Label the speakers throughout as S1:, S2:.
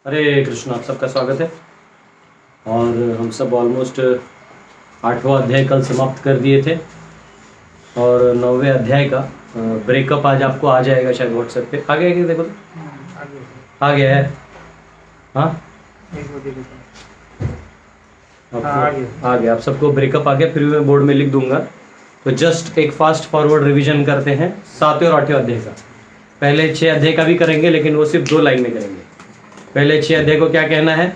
S1: हरे कृष्ण, आप सबका स्वागत है। और हम सब ऑलमोस्ट 8वां अध्याय कल समाप्त कर दिए थे और 9वें अध्याय का ब्रेकअप आज आपको आ जाएगा शायद व्हाट्सएप पे। आ गया क्या? देखो तो आ गया है। हाँ आ गया। आप सबको ब्रेकअप आ गया, फिर मैं बोर्ड में लिख दूंगा। तो जस्ट एक फास्ट फॉरवर्ड रिवीजन करते हैं 7वें और 8वें अध्याय का। पहले 6 अध्याय का भी करेंगे, लेकिन वो सिर्फ 2 लाइन में करेंगे। पहले 6 अध्याय को क्या कहना है?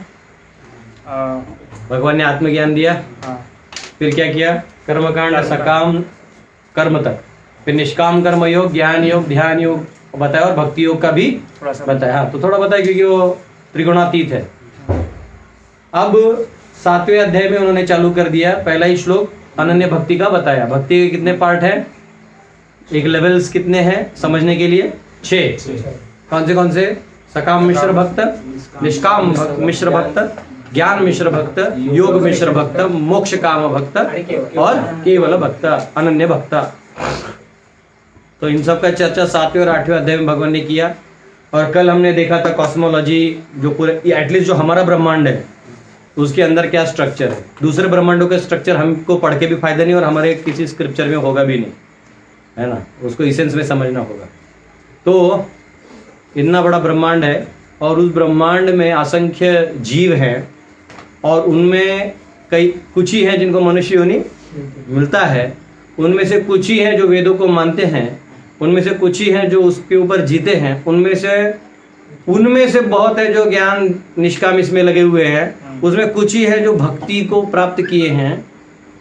S1: भगवान ने आत्मज्ञान दिया, फिर क्या किया? कर्मकांड, सकाम कर्म तक, फिर निष्काम कर्म योग, ज्ञान योग, ध्यान योग बताया और भक्ति योग का भी बताया। हाँ, तो थोड़ा बताया क्योंकि वो त्रिगुणातीत है। अब 7वें अध्याय में उन्होंने चालू कर दिया, पहला ही श्लोक अनन्य भक्ति का बताया। भक्ति के कितने पार्ट है? एक लेवल्स कितने हैं समझने के लिए? 6। कौन से? सकाम मिश्र भक्त, निष्काम मिश्र भक्त, ज्ञान मिश्र भक्त, योग मिश्र भक्त, मोक्ष काम भक्त और केवल भक्त, अनन्य भक्त। तो इन सब का चर्चा 7वें और 8वें अध्याय में भगवान ने किया। और कल हमने देखा था कॉस्मोलॉजी, जो पूरे एटलीस्ट जो हमारा ब्रह्मांड है उसके अंदर क्या स्ट्रक्चर है। दूसरे ब्रह्मांडों के स्ट्रक्चर हमको पढ़ के भी फायदा नहीं और हमारे किसी स्क्रिप्चर में होगा भी नहीं, है ना। उसको इसेंस में समझना होगा। तो इतना बड़ा ब्रह्मांड है और उस ब्रह्मांड में असंख्य जीव हैं और उनमें कुछ ही हैं जिनको मनुष्य योनि मिलता है। उनमें से कुछ ही हैं जो वेदों को मानते हैं, उनमें से कुछ ही हैं जो उसके ऊपर जीते हैं, उनमें से बहुत है जो ज्ञान निष्काम इसमें लगे हुए हैं, उसमें कुछ ही है जो भक्ति को प्राप्त किए हैं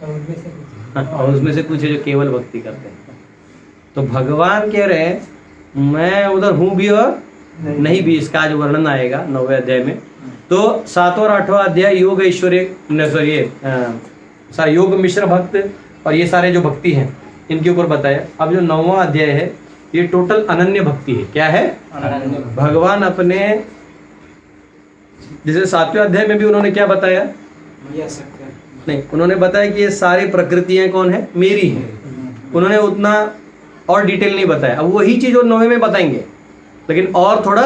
S1: और उसमें से कुछ है जो केवल भक्ति करते हैं। तो भगवान कह रहे हैं मैं उधर हूं भी और नहीं भी। इसका आज वर्णन आएगा 9वें अध्याय में। तो 7वां और 8वां अध्याय योग ऐश्वर्य योग मिश्र भक्त और ये सारे जो भक्ति हैं इनके ऊपर बताया। अब जो 9वां अध्याय है ये टोटल अनन्य भक्ति है। क्या है? भगवान अपने, जैसे 7वें अध्याय में भी उन्होंने क्या बताया? नहीं, उन्होंने बताया कि ये सारी प्रकृतियां कौन है? मेरी है। उन्होंने उतना और डिटेल नहीं बताया। अब वही चीज वो 9वें में बताएंगे, लेकिन और थोड़ा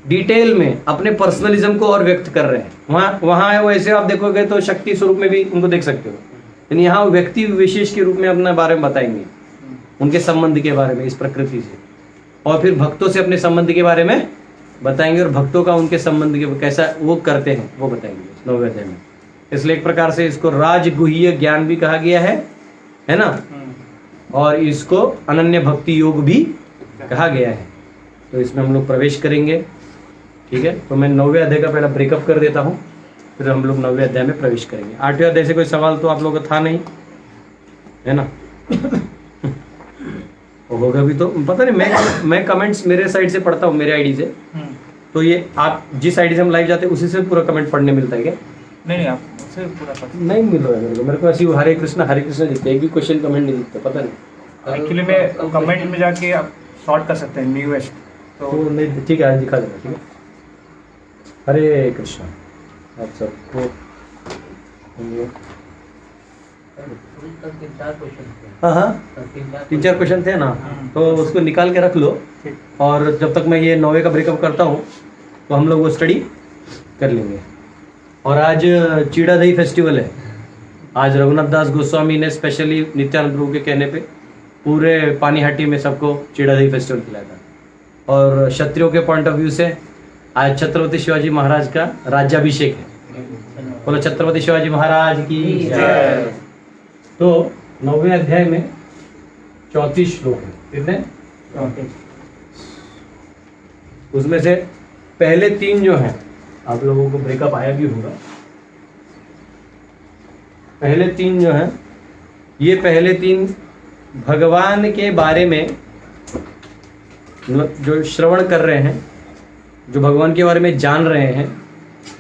S1: डिटेल में अपने पर्सनलिज्म को और व्यक्त कर रहे हैं। वहां है वैसे आप देखोगे तो शक्ति स्वरूप में भी उनको देख सकते हो, लेकिन यहाँ व्यक्ति विशेष के रूप में अपने बारे में बताएंगे, उनके संबंध के बारे में इस प्रकृति से, और फिर भक्तों से अपने संबंध के बारे में बताएंगे और भक्तों का उनके संबंध के कैसा वो करते हैं वो बताएंगे 9वें अध्याय में। इसलिए एक प्रकार से इसको राजगुह्य ज्ञान भी कहा गया है ना, और इसको अनन्य भक्ति योग भी कहा गया है। तो इसमें हम लोग प्रवेश करेंगे, ठीक है। तो मैं 9वें अध्याय का पहला ब्रेकअप कर देता हूँ, फिर हम लोग 9वें अध्याय में प्रवेश करेंगे। 8वें अध्याय से कोई सवाल तो आप लोगों का था नहीं, है ना? होगा भी तो पता नहीं। मैं कमेंट्स मेरे साइड से पढ़ता हूँ, मेरे आईडी से। तो ये आप जिस आईडी से हम लाइव जाते हैं उसी से पूरा कमेंट पढ़ने मिलता है क्या?
S2: नहीं, आप उससे पूरा
S1: नहीं मिल रहा है मेरे को। ऐसी हरे कृष्णा दिखते, एक भी क्वेश्चन कमेंट नहीं दिखता, पता नहीं।
S2: एक्चुअली में कमेंट में जाके आप सॉर्ट कर सकते हैं न्यूएस्ट। तो
S1: नहीं, ठीक है, आज दिखा देना, ठीक है। हरे कृष्णा आप सबको। हाँ 3-4 क्वेश्चन थे ना, तो उसको निकाल के रख लो। और जब तक मैं ये 9वें का ब्रेकअप करता हूँ तो हम लोग वो स्टडी कर लेंगे। और आज चीड़ा दही फेस्टिवल है। आज रघुनाथ दास गोस्वामी ने स्पेशली नित्यानंद प्रभु के कहने पे पूरे पानीहाटी में सबको चीड़ा दही फेस्टिवल खिलाया था। और क्षत्रियों के पॉइंट ऑफ व्यू से आज छत्रपति शिवाजी महाराज का राज्याभिषेक है। बोलो छत्रपति शिवाजी महाराज की जय। तो 9वें अध्याय में 34 श्लोक है। कितने? 34। उसमें से पहले 3 जो हैं, आप लोगों को ब्रेकअप आया भी होगा। पहले 3 जो हैं, ये पहले 3 भगवान के बारे में जो श्रवण कर रहे हैं, जो भगवान के बारे में जान रहे हैं,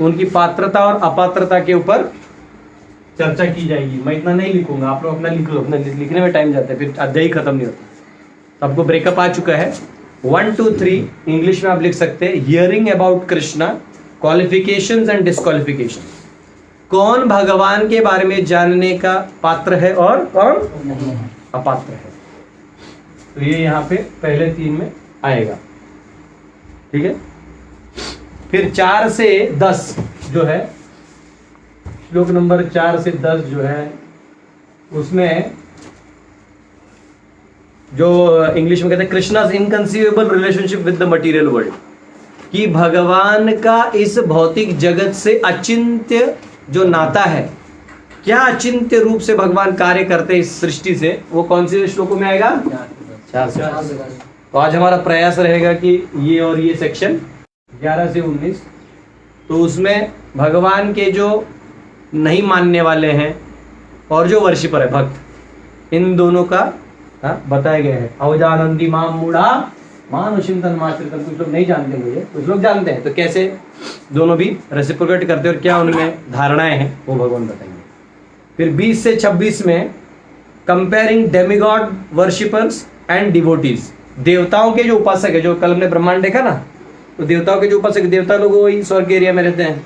S1: उनकी पात्रता और अपात्रता के ऊपर चर्चा की जाएगी। मैं इतना नहीं लिखूंगा, आप लोग अपना लिख लो। अपना लिखने में टाइम जाता है, फिर अध्याय खत्म नहीं होता। तो आपको ब्रेकअप आ चुका है। 1 2 3 इंग्लिश में आप लिख सकते हैं। Hearing about Krishna, qualifications and disqualification. कौन भगवान के बारे में जानने का पात्र है और कौन अपात्र है। तो ये यहाँ पे पहले 3 में आएगा, ठीक है। फिर 4 से 10 जो है, श्लोक नंबर 4 से 10 जो है, उसमें जो इंग्लिश में कहते हैं Krishna's inconceivable relationship with the material world, कि भगवान का इस भौतिक जगत से अचिंत्य जो नाता है, क्या अचिंत्य रूप से भगवान कार्य करते हैं इस सृष्टि से, वो कौन से श्लोकों में आएगा? 4 से 10। तो आज हमारा प्रयास रहेगा कि ये और ये सेक्शन 11 से 19, तो उसमें भगवान के जो नहीं मानने वाले हैं और जो वर्शिपर है भक्त, इन दोनों का बताया गया है। अवजानंदी माम मूढ़ा मानुषिंतन माश्रितम, कुछ लोग नहीं जानते मुझे, कुछ लोग जानते हैं, तो कैसे दोनों भी रेसिप्रोकेट करते हैं और क्या उनमें धारणाएं हैं वो भगवान बताएंगे। फिर 20 से 26 में comparing demigod worshippers and devotees, देवताओं के जो उपासक है, जो कल हमने ब्रह्मांड देखा ना, तो देवताओं के जो उपासक, देवता लोग वही स्वर्ग एरिया में रहते हैं,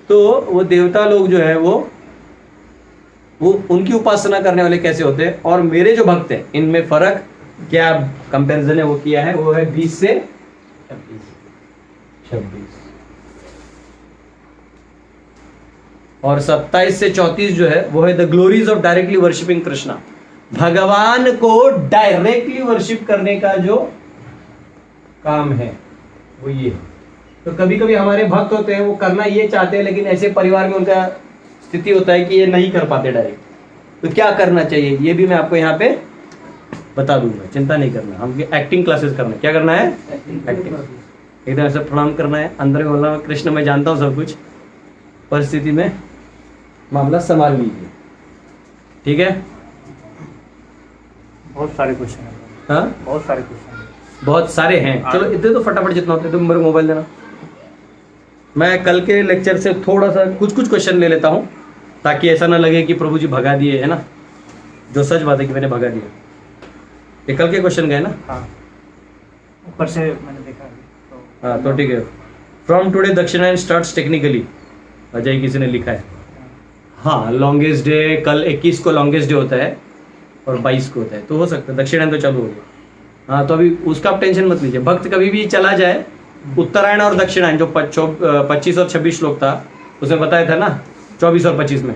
S1: तो वो देवता लोग जो है वो उनकी उपासना करने वाले कैसे होते हैं, और मेरे जो भक्त हैं इनमें फर्क क्या कंपैरिजन है वो किया है, वो है 20 से 26 और 27 से 34 जो है वो है the glories of directly worshipping Krishna, भगवान को डायरेक्टली वर्शिप करने का जो काम है वो ये है। तो कभी कभी हमारे भक्त होते हैं वो करना ये चाहते हैं, लेकिन ऐसे परिवार में उनका स्थिति होता है कि ये नहीं कर पाते डायरेक्ट, तो क्या करना चाहिए ये भी मैं आपको यहाँ पे बता दूंगा, चिंता नहीं करना। हम एक्टिंग क्लासेस करना, क्या करना है? एक्टिंग। एकदम ऐसे प्रणाम करना है, अंदर में बोलना कृष्ण मैं जानता हूँ सब कुछ, परिस्थिति में मामला संभाल लीजिए, ठीक है?
S2: बहुत सारे क्वेश्चन हैं।
S1: हाँ,
S2: बहुत सारे क्वेश्चन हैं,
S1: बहुत सारे हैं। चलो इतने तो फटाफट जितना होता है, तुम मेरे मोबाइल देना, मैं कल के लेक्चर से थोड़ा सा कुछ क्वेश्चन ले लेता हूँ, ताकि ऐसा ना लगे कि प्रभु जी भगा दिए, है ना, जो सच बात है कि मैंने भगा दिया। ये कल के क्वेश्चन गए ना?
S2: हाँ, ऊपर से मैंने देखा है, तो
S1: हाँ तो ठीक है। फ्रॉम टुडे दक्षिणायन स्टार्ट्स टेक्निकली, अजय किसी ने लिखा है। हाँ, लॉन्गेस्ट डे कल 21 को लॉन्गेस्ट डे होता है और 22 को होता है, तो हो सकता है दक्षिणायन तो चालू हो गया। हाँ, तो अभी उसका आप टेंशन मत लीजिए, भक्त कभी भी चला जाए, उत्तरायण और दक्षिणायन जो 25 और 26 श्लोक था उसमें बताया था ना, 24 और 25 में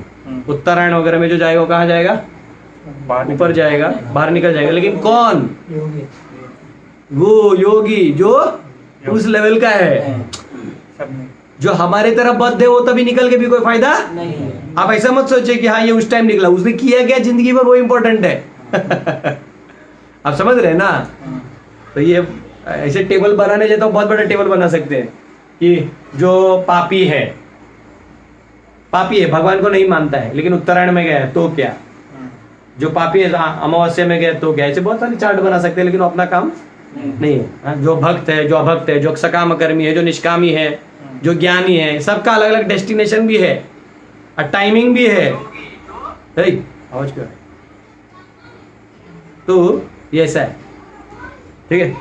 S1: उत्तरायण वगैरह में जो जाएगा वो कहाँ जाएगा? ऊपर जाएगा, बाहर निकल जाएगा। लेकिन कौन? वो योगी जो उस लेवल का है, जो हमारे तरफ बद्ध है, वो तभी निकल के भी कोई फायदा नहीं। आप ऐसा मत सोचिए कि हाँ ये उस टाइम निकला, उसने किया क्या जिंदगी भर वो इंपॉर्टेंट है। आप समझ रहे हैं ना? तो ये ऐसे टेबल बनाने जाता हूँ, बहुत बड़ा टेबल बना सकते हैं कि जो पापी है भगवान को नहीं मानता है, लेकिन उत्तरायण में गया है तो क्या, जो पापी है अमावस्या में गया तो क्या, ऐसे बहुत सारे चार्ट बना सकते हैं, लेकिन वो अपना काम नहीं है। जो भक्त है, जो अभक्त है, जो सकाम कर्मी है, जो निष्कामी है, जो ज्ञानी है, सबका अलग अलग डेस्टिनेशन भी है और टाइमिंग भी है। आवाज क्यों है? तो ये ऐसा है, ठीक है।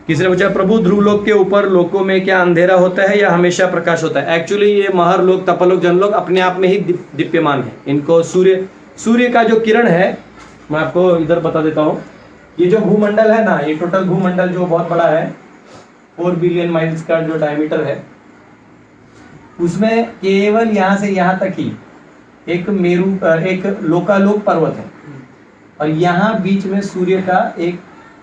S1: किसी ने पूछा प्रभु ध्रुवलोक के ऊपर लोकों में क्या अंधेरा होता है या हमेशा प्रकाश होता है? एक्चुअली ये महरलोक, तपलोक, जनलोक अपने आप में ही दीप्यमान है। इनको सूर्य का जो किरण है, मैं आपको इधर बता देता हूँ। ये जो भूमंडल है ना, ये टोटल भूमंडल जो बहुत बड़ा है, 4 बिलियन माइल्स का जो डायमीटर है, उसमें केवल यहाँ से यहाँ तक ही एक लोकालोक पर्वत है, और यहाँ बीच में सूर्य का एक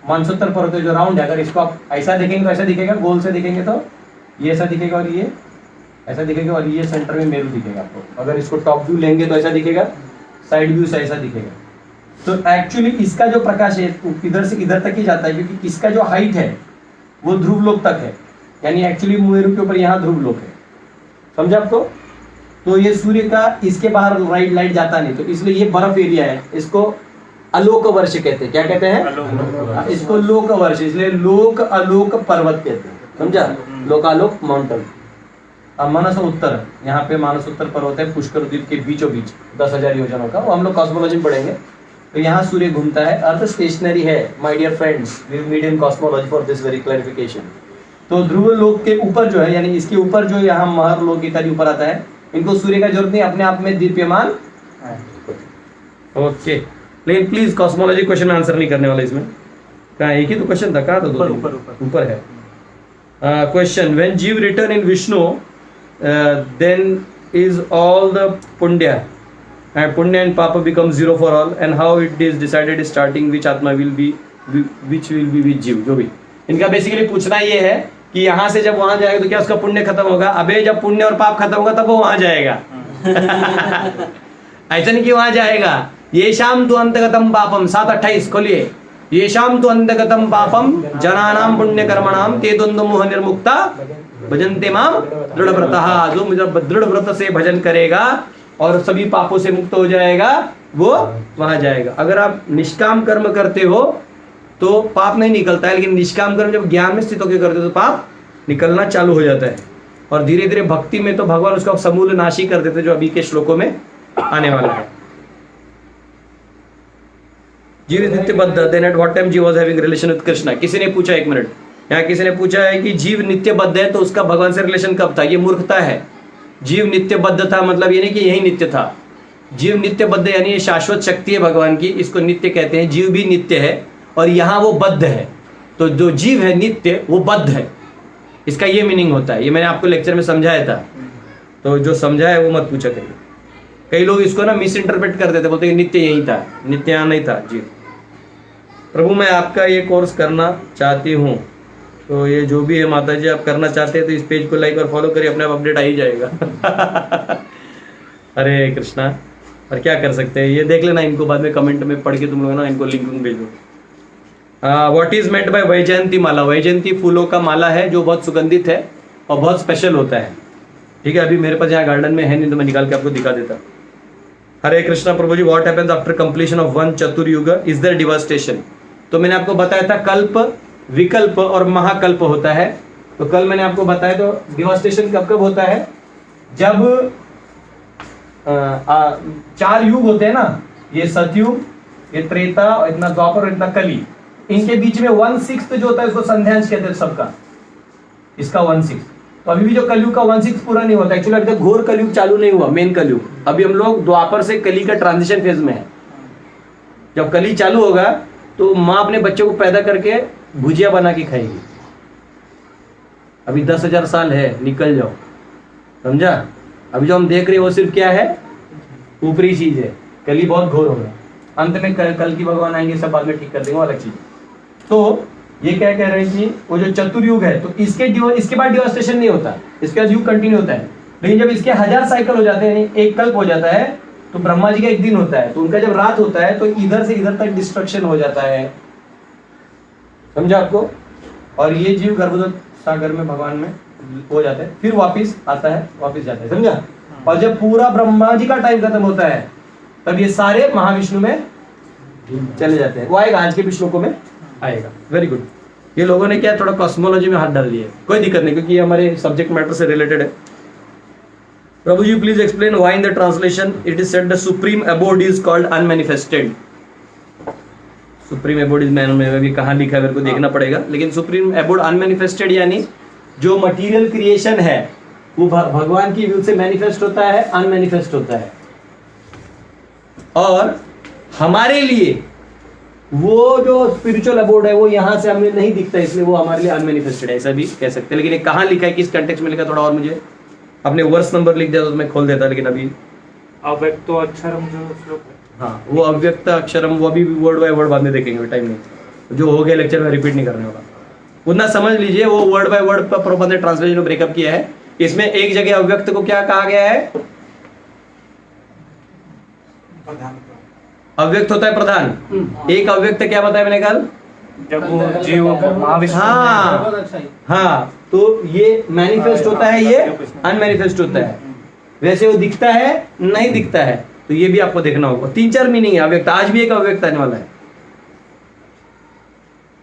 S1: मानसोत्तर पर्वत है जो राउंड है। अगर इसको आप ऐसा देखेंगे तो ऐसा दिखेगा, गोल से देखेंगे तो ये ऐसा दिखेगा, और ये ऐसा दिखेगा, और ये सेंटर में मेरू दिखेगा आपको। अगर इसको टॉप व्यू लेंगे तो ऐसा दिखेगा, साइड व्यू से ऐसा दिखेगा। तो एक्चुअली इसका जो प्रकाश है इधर से इधर तक ही जाता है, क्योंकि इसका जो हाइट है वो ध्रुवलोक तक है, यानी एक्चुअली मेरू के ऊपर यहाँ ध्रुवलोक है। समझा आपको? तो ये सूर्य का इसके बाहर लाइट जाता नहीं, तो इसलिए ये बर्फ एरिया है, इसको अलोक वर्ष कहते हैं। क्या कहते हैं? इसको लोक वर्ष, इसलिए लोक अलोक पर्वत कहते हैं। समझा? लोकालोक माउंटेन। अब मानस उत्तर, यहाँ पे मानस उत्तर पर्वत है पुष्कर द्वीप के बीचों बीच 10,000 योजनों का, वो हम लोग कॉस्मोलॉजी पढ़ेंगे। तो यहाँ सूर्य घूमता है, अर्थ स्टेशनरी है। My dear friends, we meet in cosmology for this very clarification. तो ध्रुव लोक के ऊपर जो है, यानी इसके ऊपर जो यहाँ महर लोक इत्यादि ऊपर आता है, इनको सूर्य का जरूरत नहीं, अपने आप में दीप्यमान। ओके, लेकिन प्लीज कॉस्मोलॉजी क्वेश्चन में आंसर नहीं करने वाला इसमें। कहाँ एक ही तो क्वेश्चन था, कहाँ था? ऊपर है। Question: When Jeev return in Vishnu, then is all the punya and papa become zero for all, and how it is decided starting which atma will be which will be with Jeev? जो भी इनका basically पूछना ये है कि यहाँ से जब वहां जाएगा तो क्या उसका पुण्य खत्म होगा? अबे जब पुण्य और पाप खत्म होगा तब वो वहां जाएगा। ऐसा नहीं कि वहां जाएगा। ये शाम तु अंतगतम पापम 7:28 खोलिए। ये शाम तु अंतगतम पापम जनानाम पुण्य कर्मणाम ते द्वंद्व मोह निर्मुक्ता भजन्ते माम दृढ़ व्रतः। जो मुझे दृढ़ व्रत से भजन करेगा और सभी पापों से मुक्त हो जाएगा वो वहां जाएगा। अगर आप निष्काम कर्म करते हो तो पाप नहीं निकलता है, लेकिन निष्काम कर्म जब ज्ञान में स्थित होकर करते हो तो पाप निकलना चालू हो जाता है। और धीरे धीरे भक्ति में तो भगवान उसका समूल नाशी कर देते, जो अभी के श्लोकों में आने वाला है। जीव नित्यबद्ध, देन एट व्हाट टाइम जीव was having relation with Krishna? किसी ने पूछा, एक मिनट, यहाँ किसी ने पूछा है कि जीव नित्यबद्ध है तो उसका भगवान से रिलेशन कब था? ये मूर्खता है। जीव नित्यबद्ध था मतलब ये नहीं कि यही नित्य था। जीव नित्यबद्ध यानी ये शाश्वत शक्ति है भगवान की, इसको नित्य कहते हैं। जीव भी नित्य है और यहाँ वो बद्ध है। तो जो जीव है नित्य वो बद्ध है, इसका ये मीनिंग होता है। ये मैंने आपको लेक्चर में समझाया था, तो जो समझा है वो मत पूछा करिए। कई लोग इसको ना मिस इंटरप्रेट कर देते, बोलते नित्य यही था, नित्य यहाँ नहीं था। जी प्रभु, मैं आपका ये कोर्स करना चाहती हूँ। तो ये जो भी है माता जी आप करना चाहते हैं तो इस पेज को लाइक और फॉलो करिए, अपने आप अपडेट आ ही जाएगा। हरे कृष्णा। और क्या कर सकते हैं ये देख लेना, इनको बाद में कमेंट में पढ़ के तुम लोग ना इनको लिंक भेजो। What is meant by Vaijayanti mala? Vaijayanti फूलों का माला है जो बहुत सुगंधित है और बहुत स्पेशल होता है। ठीक है, अभी मेरे पास यहाँ गार्डन में है नहीं तो मैं निकाल के आपको दिखा देता। Hare Krishna Prabhu ji, what happens after completion of one chaturyuga? Is there devastation? तो मैंने आपको बताया था कल्प, विकल्प और महाकल्प होता है। तो कल मैंने आपको बताया तो डिवास्टेशन कब कब होता है? जब 4 युग होते हैं ना, ये सतयुग, ये त्रेता और इतना द्वापर और इतना कली, इनके बीच में 1/6 जो होता है उसको संध्यांश कहते हैं सबका, इसका 1/6। तो अभी भी जो कलयुग का 1/6 पूरा नहीं होता। एक्चुअली अभी तक घोर कलयुग चालू नहीं हुआ, मेन कलयुग। अभी हम लोग द्वापर से कली का ट्रांजिशन फेज में है। जब कली चालू होगा तो माँ अपने बच्चों को पैदा करके भुजिया बना के खाएगी। अभी 10,000 साल है, निकल जाओ, समझा? अभी जो हम देख रहे हैं वो सिर्फ क्या है? ऊपरी चीज है। कली बहुत घोर होगा, अंत में कल की भगवान आएंगे, सब बाद में ठीक कर देंगे, वो अलग चीज। तो ये क्या कह रहे हैं कि वो जो चतुर्युग है तो इसके बाद डिवास्टेशन नहीं होता, इसके बाद युग कंटिन्यू होता है। लेकिन जब इसके 1000 साइकिल हो जाते हैं, एक कल्प हो जाता है, तो ब्रह्मा जी का एक दिन होता है, तो उनका जब रात होता है तो इधर से इधर तक डिस्ट्रक्शन हो जाता है। समझा आपको? और ये जीव गर्भोदक सागर में भगवान में हो जाता है, फिर वापिस आता है, वापिस जाता है। समझा? और जब पूरा ब्रह्मा जी का टाइम खत्म होता है तब ये सारे महाविष्णु में चले जाते हैं। वो आएगा, आज के भी श्लोकों में आएगा। Very good. ये लोगों ने क्या थोड़ा कॉस्मोलॉजी में हाथ डाल दिए, कोई दिक्कत नहीं, क्योंकि ये हमारे सब्जेक्ट मैटर से रिलेटेड है। Prabhu ji please explain why in the translation it is said the supreme abode is called unmanifested. Supreme abode is में भी कहाँ लिखा है मेरे को देखना पड़ेगा, लेकिन सुप्रीम अबोर्ड अनमैनिफेस्टेड यानी जो मटीरियल क्रिएशन है वो भगवान की व्यू से मैनिफेस्ट होता है, अनमैनिफेस्ट होता है। और हमारे लिए वो जो स्पिरिचुअल अबोर्ड है वो यहाँ से हमें नहीं दिखता, इसलिए वो हमारे लिए अनमैनिफेस्टेड है, ऐसा भी कह सकते हैं। लेकिन ये कहाँ लिखा है, किस कंटेक्स्ट में लिखा, थोड़ा और मुझे अपने वर्स नंबर लिख दिया तो मैं खोल देता, लेकिन अभी
S2: अव्यक्त अक्षरम जो श्लोक है,
S1: हाँ वो अव्यक्त अक्षरम, वो अभी वर्ड बाय वर्ड बाद में देखेंगे, टाइम नहीं, जो हो गया लेक्चर में रिपीट नहीं करने वाला। उतना समझ लीजिए, वो वर्ड बाय वर्ड पर प्रबंध ने ट्रांसलेशन ब्रेकअप किया है। इसमें एक जगह अव्यक्त को क्या कहा गया है? अव्यक्त होता है प्रधान। एक अव्यक्त क्या बताया मैंने कल?
S2: जब वो जीव महाविष्णु,
S1: हाँ, तो ये मैनिफेस्ट होता है, ये अनमैनिफेस्ट होता है। वैसे वो दिखता है, नहीं दिखता है, तो ये भी आपको देखना होगा। 3-4 मीनिंग है अव्यक्त, आज भी एक अव्यक्त आने वाला है।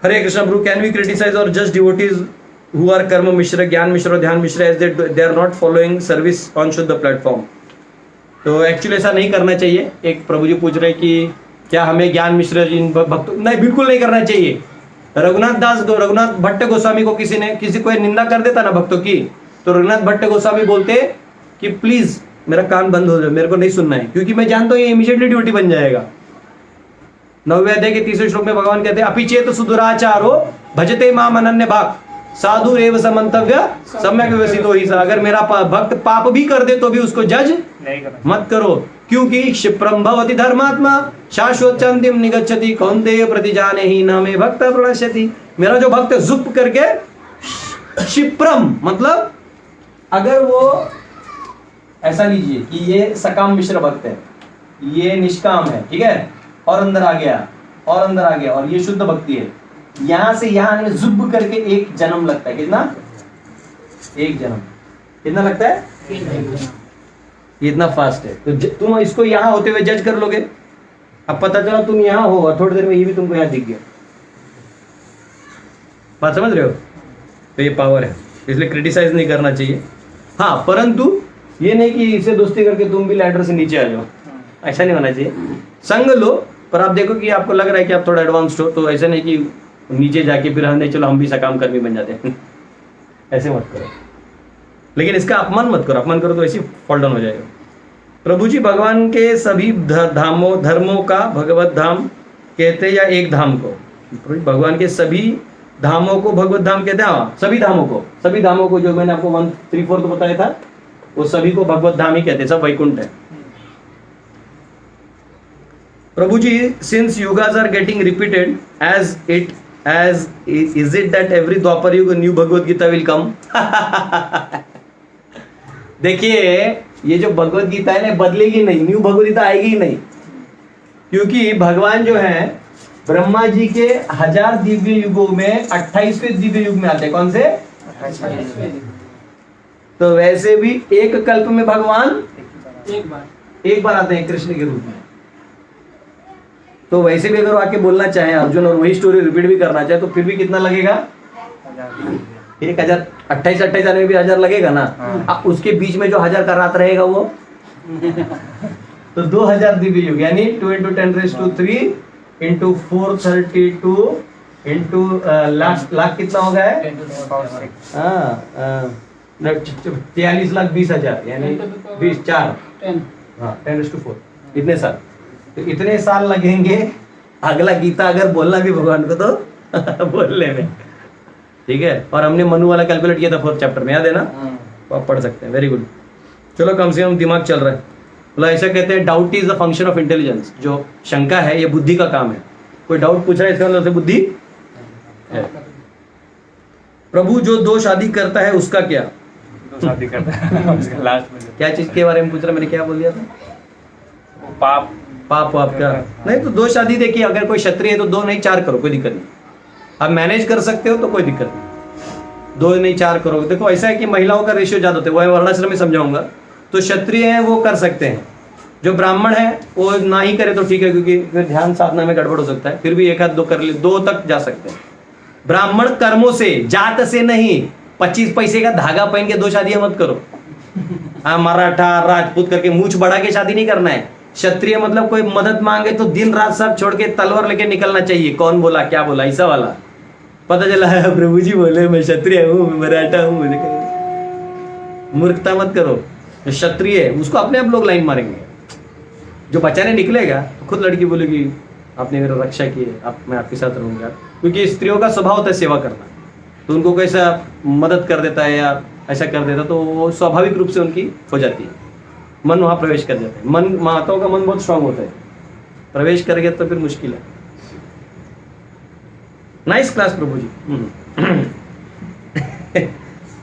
S1: हरे कृष्ण प्रभु, कैन वी क्रिटिसाइज और जस्ट डिवोटीज who are कर्म मिश्र, ज्ञान मिश्र और ध्यान मिश्र as they are not following service on शुद्ध प्लेटफॉर्म? तो एक्चुअली ऐसा नहीं करना चाहिए। एक प्रभु जी पूछ रहे कि क्या हमें ज्ञान मिश्र इन भक्तों, नहीं, बिल्कुल नहीं करना चाहिए। रघुनाथ भट्ट गोस्वामी को किसी कोई निंदा कर देता ना भक्तों की, तो रघुनाथ भट्ट गोस्वामी बोलते कि प्लीज मेरा कान बंद हो जाए, मेरे को नहीं सुनना है, क्योंकि मैं जानता हूँ ये इमीडिएटली ड्यूटी बन जाएगा। 9वें अध्याय के 3रे श्लोक में भगवान कहते हैं, अपि चेत सुदुराचारो भजते माम अनन्य भाग। साधु रेव समंतव्य सम्यक व्यवसितो ही सा। अगर मेरा भक्त पाप भी कर दे तो भी उसको जज
S2: नहीं करना।
S1: मत करो, क्योंकि क्षिप्रम भवति धर्मात्मा शाश्वत चंदिम निगच्छति कौन्तेय प्रतिजाने ही न मे भक्त प्रणश्यति। मेरा जो भक्त जुप करके, क्षिप्रम मतलब अगर वो ऐसा लीजिए कि ये सकाम मिश्र भक्त है, ये निष्काम है, ठीक है, और अंदर आ गया और अंदर आ गया, और ये शुद्ध भक्ति है, यहां से यहां जुब करके एक जन्म लगता है। कितना? एक जन्म। कितना लगता है? ये इतना फास्ट है। तो तुम इसको यहां होते हुए जज कर लोगे। अब पता चला तुम यहां हो और थोड़ी देर में ये भी तुमको यहां दिख गया। बात समझ रहे हो? तो ये पावर है, इसलिए क्रिटिसाइज नहीं करना चाहिए। हाँ, परंतु ये नहीं कि इसे दोस्ती करके तुम भी लैडर से नीचे आ जाओ, ऐसा नहीं होना चाहिए। संग लो, पर आप देखो कि आपको लग रहा है कि आप थोड़ा एडवांस्ड हो, तो ऐसा नहीं कि नीचे जाके फिर हमने चलो हम भी सकाम कर्मी बन जाते हैं। ऐसे मत करो, लेकिन इसका अपमान मत करो। अपमान करो तो ऐसे फॉल डाउन हो जाएगा। प्रभु जी, भगवान के सभी धर्मों का भगवत धाम कहते हैं या एक धाम को? भगवान के सभी धामों को भगवत धाम कहते हैं। हाँ, सभी धामों को जो मैंने आपको 1, 3, 4 तो बताया था, वो सभी को भगवत धाम ही कहते हैं, सब वैकुंठ है। प्रभु जी, since yugas are getting repeated, is it that every Dwapar Yuga new Bhagavad Gita will come? देखिए, ये जो भगवत गीता है ना, बदलेगी नहीं, न्यू भगवत गीता आएगी ही नहीं, क्योंकि भगवान जो है ब्रह्मा जी के 1000 दिव्य युगों में 28वें दिव्य युग में आते हैं। कौन से? 28वें। तो वैसे भी एक कल्प में भगवान एक बार आते हैं कृष्ण के रूप में। तो वैसे भी अगर आके बोलना चाहे अर्जुन और वही स्टोरी रिपीट भी करना चाहे, तो फिर भी कितना लगेगा? 1000, 28 में भी 1000 लगेगा ना। अब उसके बीच में जो 1000 का रात रहेगा वो तो 2000 दिव्य युग, यानी 2 × 10⁻³ × 432 लाख कितना होगा है? 43,20,000, यानी 4 10⁻⁴ इतने साल। तो इतने साल लगेंगे अगला गीता अगर बोलना भी भगवान को तो बोलने में, ठीक है। और हमने मनु वाला कैलकुलेट किया था 4th चैप्टर में, याद है ना? तो आप पढ़ सकते हैं। Very good. चलो, कम से कम दिमाग चल रहा है। मतलब ऐसा कहते हैं doubt is the function of intelligence. जो शंका है ये बुद्धि का काम है। कोई डाउट पूछ रहा है, इसका मतलब से बुद्धि है। प्रभु जो 2 शादी करता है उसका क्या?
S2: 2 शादी करता है लास्ट में
S1: क्या चीज के बारे में पूछ रहा? मैंने क्या बोल दिया था?
S2: पाप
S1: का नहीं। तो 2 शादी, देखिए अगर कोई क्षत्रिय है तो 2 नहीं 4 करो, कोई दिक्कत नहीं। आप मैनेज कर सकते हो तो कोई दिक्कत नहीं, 2 नहीं 4 करो। देखो ऐसा है कि महिलाओं का रेशियो ज्यादा होता है, वो वर्णाश्रम में समझाऊंगा। तो क्षत्रिय है वो कर सकते हैं, जो ब्राह्मण है वो ना ही करे तो ठीक है, क्योंकि फिर ध्यान साधना में गड़बड़ हो सकता है। फिर भी 1 आध 2 कर ले, 2 तक जा सकते हैं। ब्राह्मण कर्मों से, जात से नहीं। 25 पैसे का धागा पहन के 2 शादियां मत करो। हाँ, मराठा राजपूत करके मूछ बढ़ा के शादी नहीं करना है। क्षत्रिय मतलब कोई मदद मांगे तो दिन रात सब छोड़ के तलवार लेके निकलना चाहिए। कौन बोला, क्या बोला, ऐसा वाला। पता चला है प्रभु जी बोले मैं क्षत्रिय हूँ, मैं मराठा हूँ, मूर्खता मत करो। जो क्षत्रिय है उसको अपने आप लोग लाइन मारेंगे। जो बचाने निकलेगा तो खुद लड़की बोलेगी आपने मेरा रक्षा की है, मैं आपके साथ रहूंगा। क्योंकि स्त्रियों का स्वभाव होता है सेवा करना, तो उनको कैसा मदद कर देता है या ऐसा कर देता, तो वो स्वाभाविक रूप से उनकी हो जाती है। मन वहां प्रवेश कर जाता है। मन, माताओं का मन बहुत स्ट्रांग होता है, प्रवेश कर गया तो फिर मुश्किल है। नाइस क्लास प्रभु जी।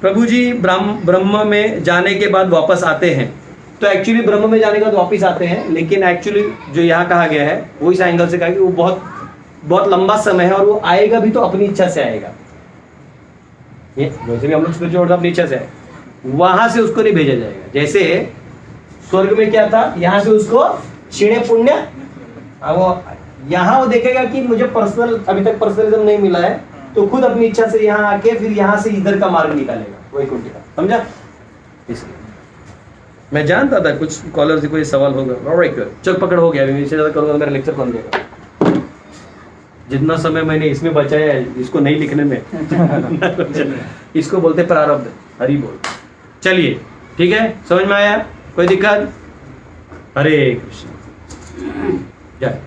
S1: प्रभु जी ब्रह्म में जाने के बाद वापस आते हैं। तो एक्चुअली ब्रह्म में जाने के बाद वापस आते हैं, लेकिन एक्चुअली जो यहाँ कहा गया है वो इस एंगल से कहा कि वो बहुत बहुत लंबा समय है, और वो आएगा भी तो अपनी इच्छा से आएगा। ये वैसे भी हम लोग स्पिरिचुअल अपनी इच्छा से आए, वहां से उसको नहीं भेजा जाएगा। जैसे स्वर्ग में क्या था, यहाँ से उसको क्षीणे पुण्य, वो यहाँ वो देखेगा कि मुझे पर्सनल, अभी तक पर्सनलिज्म नहीं मिला है, तो खुद अपनी इच्छा से यहाँ आके फिर यहाँ से इधर का मार्ग निकालेगा वैकुंठ का। समझा? इसलिए मैं जानता था कुछ कॉलर से कोई सवाल होगा। चल पकड़ हो गया। इससे ज्यादा करूंगा मेरा लेक्चर कौन देगा? जितना समय मैंने इसमें बचाया है इसको नहीं लिखने में इसको बोलते प्रारब्ध। हरि बोल। चलिए, ठीक है, समझ में आया? कोई दिक्कत? हरे कृष्ण। जय।